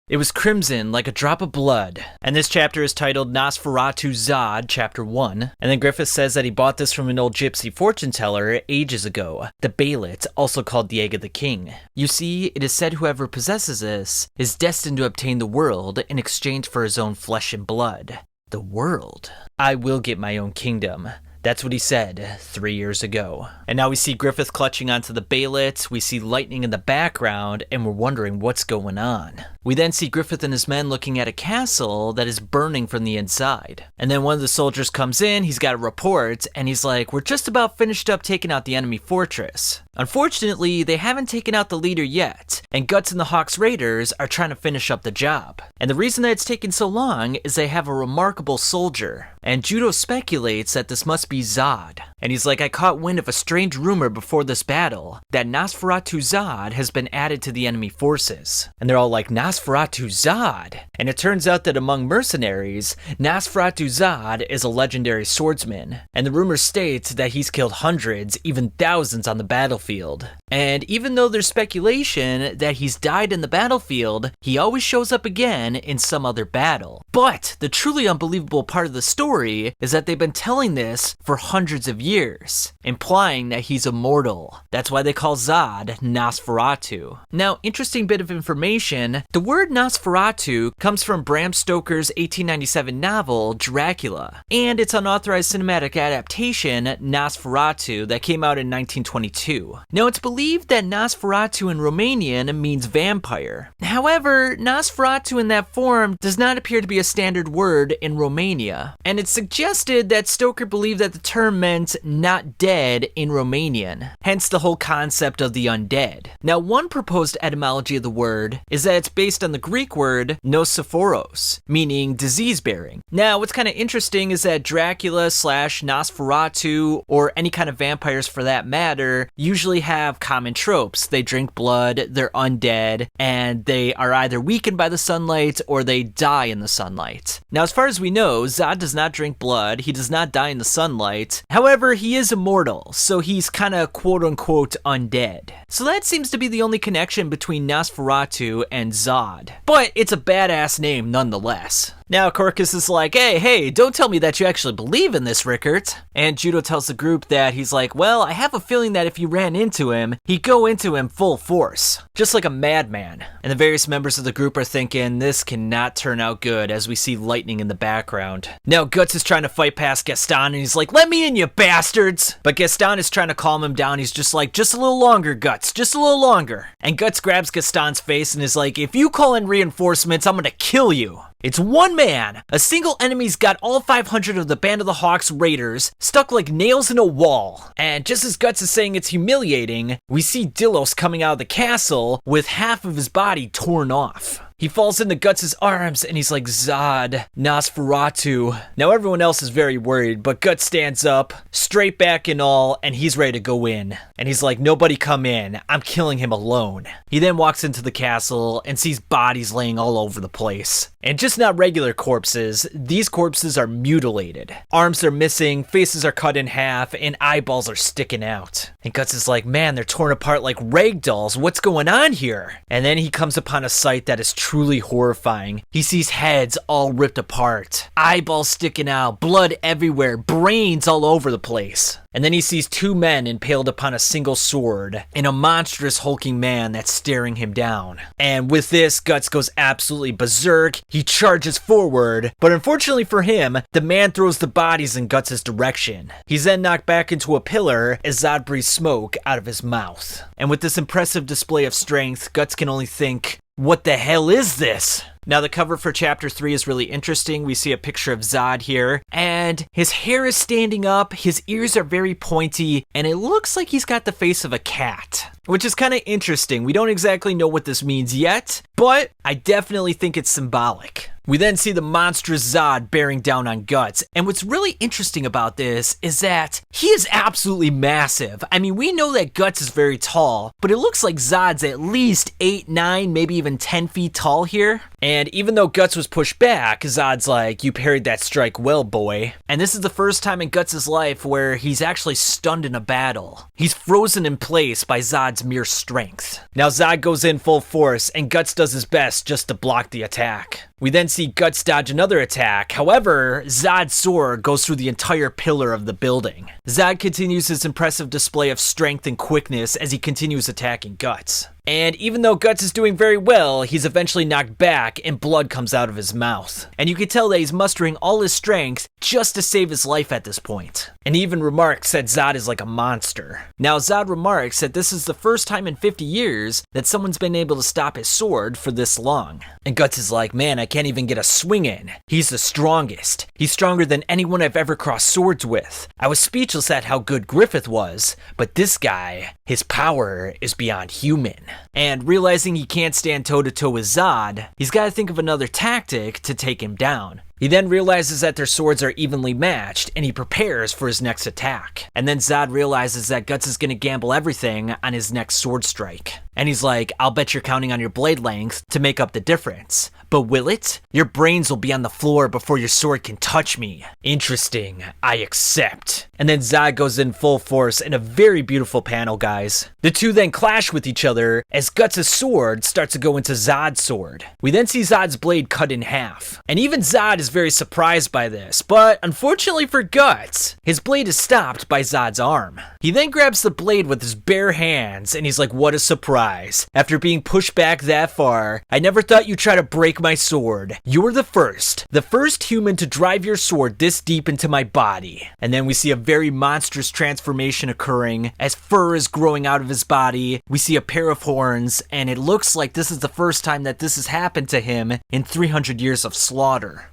It was crimson like a drop of blood. And this chapter is titled Nosferatu Zod, Chapter 1. And then Griffith says that he bought this from an old gypsy fortune teller ages ago, the Bailet, also called the Egg of the King. You see, it is said whoever possesses this is destined to obtain the world in exchange for his own flesh and blood. The world. I will get my own kingdom. That's what he said 3 years ago. And now we see Griffith clutching onto the Bailet, we see lightning in the background, and we're wondering what's going on. We then see Griffith and his men looking at a castle that is burning from the inside. And then one of the soldiers comes in, he's got a report, and he's like, we're just about finished up taking out the enemy fortress. Unfortunately, they haven't taken out the leader yet, and Guts and the Hawk's Raiders are trying to finish up the job. And the reason that it's taken so long is they have a remarkable soldier. And Judo speculates that this must be Zod. And he's like, I caught wind of a strange rumor before this battle, that Nosferatu Zod has been added to the enemy forces. And they're all like, Nosferatu Zod? And it turns out that among mercenaries, Nosferatu Zod is a legendary swordsman. And the rumor states that he's killed hundreds, even thousands on the battlefield. And even though there's speculation that he's died in the battlefield, he always shows up again in some other battle. But the truly unbelievable part of the story is that they've been telling this for hundreds of years. years, implying that he's immortal. That's why they call Zod Nosferatu. Now, interesting bit of information, the word Nosferatu comes from Bram Stoker's 1897 novel, Dracula, and its unauthorized cinematic adaptation, Nosferatu, that came out in 1922. Now, it's believed that Nosferatu in Romanian means vampire. However, Nosferatu in that form does not appear to be a standard word in Romania, and it's suggested that Stoker believed that the term meant not dead in Romanian, hence the whole concept of the undead. Now, one proposed etymology of the word is that it's based on the Greek word nosophoros, meaning disease-bearing. Now, what's kind of interesting is that Dracula / Nosferatu, or any kind of vampires for that matter, usually have common tropes. They drink blood, they're undead, and they are either weakened by the sunlight or they die in the sunlight. Now, as far as we know, Zod does not drink blood, he does not die in the sunlight. However, he is immortal, so he's kind of quote-unquote undead. So that seems to be the only connection between Nosferatu and Zod. But it's a badass name nonetheless. Now Corcus is like, hey, don't tell me that you actually believe in this, Rickert. And Judo tells the group that he's like, well, I have a feeling that if you ran into him, he'd go into him full force, just like a madman. And the various members of the group are thinking, this cannot turn out good, as we see lightning in the background. Now Guts is trying to fight past Gaston, and he's like, let me in, you bastards! But Gaston is trying to calm him down. He's just like, just a little longer, Guts, just a little longer. And Guts grabs Gaston's face and is like, if you call in reinforcements, I'm gonna kill you. It's one man. A single enemy's got all 500 of the Band of the Hawk's raiders stuck like nails in a wall. And just as Guts is saying it's humiliating, we see Delos coming out of the castle with half of his body torn off. He falls into Guts' arms and he's like, Zod, Nosferatu. Now everyone else is very worried, but Guts stands up, straight back and all, and he's ready to go in. And he's like, nobody come in, I'm killing him alone. He then walks into the castle and sees bodies laying all over the place. And just not regular corpses, these corpses are mutilated. Arms are missing, faces are cut in half, and eyeballs are sticking out. And Guts is like, man, they're torn apart like rag dolls, what's going on here? And then he comes upon a sight that is truly horrifying. He sees heads all ripped apart, eyeballs sticking out, blood everywhere, brains all over the place. And then he sees two men impaled upon a single sword, and a monstrous hulking man that's staring him down. And with this, Guts goes absolutely berserk. He charges forward, but unfortunately for him, the man throws the bodies in Guts' direction. He's then knocked back into a pillar as Zod breathes smoke out of his mouth. And with this impressive display of strength, Guts can only think, what the hell is this? Now the cover for chapter 3 is really interesting. We see a picture of Zod here, and his hair is standing up, his ears are very pointy, and it looks like he's got the face of a cat, which is kind of interesting. We don't exactly know what this means yet, but I definitely think it's symbolic. We then see the monstrous Zod bearing down on Guts, and what's really interesting about this is that he is absolutely massive. I mean, we know that Guts is very tall, but it looks like Zod's at least 8, 9, maybe even 10 feet tall here. And even though Guts was pushed back, Zod's like, you parried that strike well, boy. And this is the first time in Guts' life where he's actually stunned in a battle. He's frozen in place by Zod's mere strength. Now Zod goes in full force, and Guts does his best just to block the attack. We then see Guts dodge another attack. However, Zod's sword goes through the entire pillar of the building. Zod continues his impressive display of strength and quickness as he continues attacking Guts. And even though Guts is doing very well, he's eventually knocked back and blood comes out of his mouth. And you can tell that he's mustering all his strength just to save his life at this point. And he even remarks that Zod is like a monster. Now Zod remarks that this is the first time in 50 years that someone's been able to stop his sword for this long. And Guts is like, man, I can't even get a swing in. He's the strongest. He's stronger than anyone I've ever crossed swords with. I was speechless at how good Griffith was, but this guy, his power is beyond human. And realizing he can't stand toe-to-toe with Zod, he's got to think of another tactic to take him down. He then realizes that their swords are evenly matched, and he prepares for his next attack. And then Zod realizes that Guts is going to gamble everything on his next sword strike. And he's like, I'll bet you're counting on your blade length to make up the difference. But will it? Your brains will be on the floor before your sword can touch me. Interesting. I accept. And then Zod goes in full force in a very beautiful panel, guys. The two then clash with each other as Guts' sword starts to go into Zod's sword. We then see Zod's blade cut in half. And even Zod is very surprised by this, but unfortunately for Guts, his blade is stopped by Zod's arm. He then grabs the blade with his bare hands, and he's like, what a surprise. After being pushed back that far, I never thought you'd try to break my sword. You were the first human to drive your sword this deep into my body. And then we see a very monstrous transformation occurring as fur is growing out of his body. We see a pair of horns, and it looks like this is the first time that this has happened to him in 300 years of slaughter.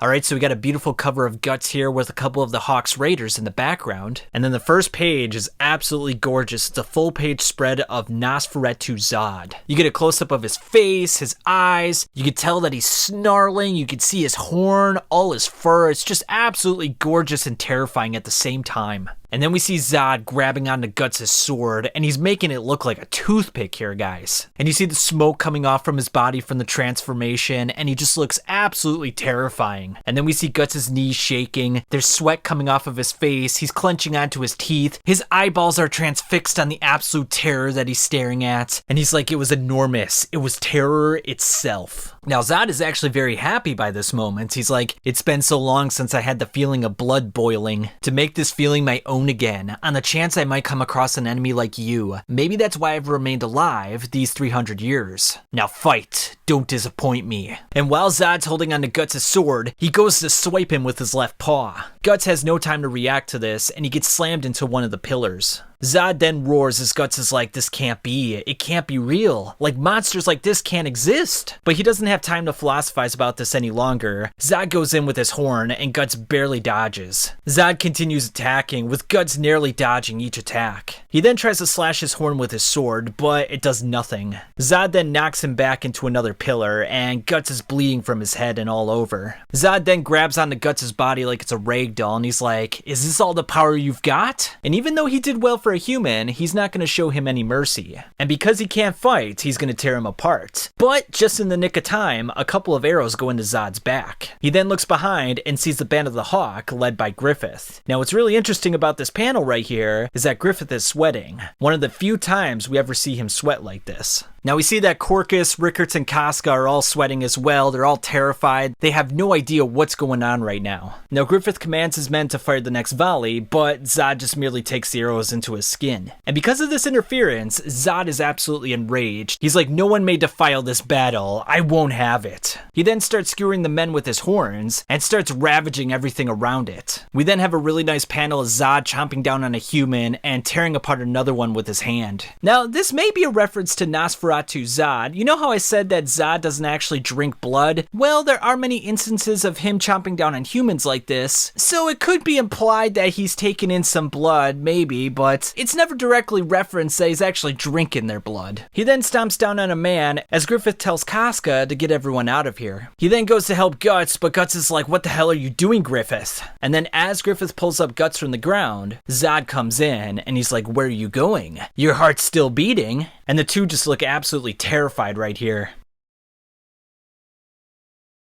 Alright, so we got a beautiful cover of Guts here with a couple of the Hawks Raiders in the background. And then the first page is absolutely gorgeous. It's a full page spread of Nosferatu Zod. You get a close-up of his face, his eyes. You can tell that he's snarling. You can see his horn, all his fur. It's just absolutely gorgeous and terrifying at the same time. And then we see Zod grabbing onto Guts' sword, and he's making it look like a toothpick here, guys. And you see the smoke coming off from his body from the transformation, and he just looks absolutely terrifying. And then we see Guts' knees shaking, there's sweat coming off of his face, he's clenching onto his teeth, his eyeballs are transfixed on the absolute terror that he's staring at, and he's like, it was enormous, it was terror itself. Now Zod is actually very happy by this moment. He's like, it's been so long since I had the feeling of blood boiling. To make this feeling my own again, on the chance I might come across an enemy like you. Maybe that's why I've remained alive these 300 years. Now fight, don't disappoint me. And while Zod's holding onto Guts' sword, he goes to swipe him with his left paw. Guts has no time to react to this, and he gets slammed into one of the pillars. Zod then roars as Guts is like, this can't be. It can't be real. Like, monsters like this can't exist. But he doesn't have time to philosophize about this any longer. Zod goes in with his horn, and Guts barely dodges. Zod continues attacking, with Guts narrowly dodging each attack. He then tries to slash his horn with his sword, but it does nothing. Zod then knocks him back into another pillar, and Guts is bleeding from his head and all over. Zod then grabs onto Guts' body like it's a rag doll, and he's like, is this all the power you've got? And even though he did well for a human, he's not going to show him any mercy. And because he can't fight, he's going to tear him apart. But just in the nick of time, a couple of arrows go into Zod's back. He then looks behind and sees the band of the Hawk led by Griffith. Now what's really interesting about this panel right here is that Griffith is sweating. One of the few times we ever see him sweat like this. Now we see that Corcus, Rickards, and Casca are all sweating as well. They're all terrified. They have no idea what's going on right now. Now Griffith commands his men to fire the next volley, but Zod just merely takes the arrows into his skin. And because of this interference, Zod is absolutely enraged. He's like, no one may defile this battle. I won't have it. He then starts skewering the men with his horns and starts ravaging everything around it. We then have a really nice panel of Zod chomping down on a human and tearing apart another one with his hand. Now this may be a reference to Nosferatu Zod. You know how I said that Zod doesn't actually drink blood? Well, there are many instances of him chomping down on humans like this, so it could be implied that he's taken in some blood, maybe, but it's never directly referenced that he's actually drinking their blood. He then stomps down on a man as Griffith tells Casca to get everyone out of here. He then goes to help Guts, but Guts is like, what the hell are you doing, Griffith? And then as Griffith pulls up Guts from the ground, Zod comes in and he's like, where are you going? Your heart's still beating? And the two just look absolutely terrified right here.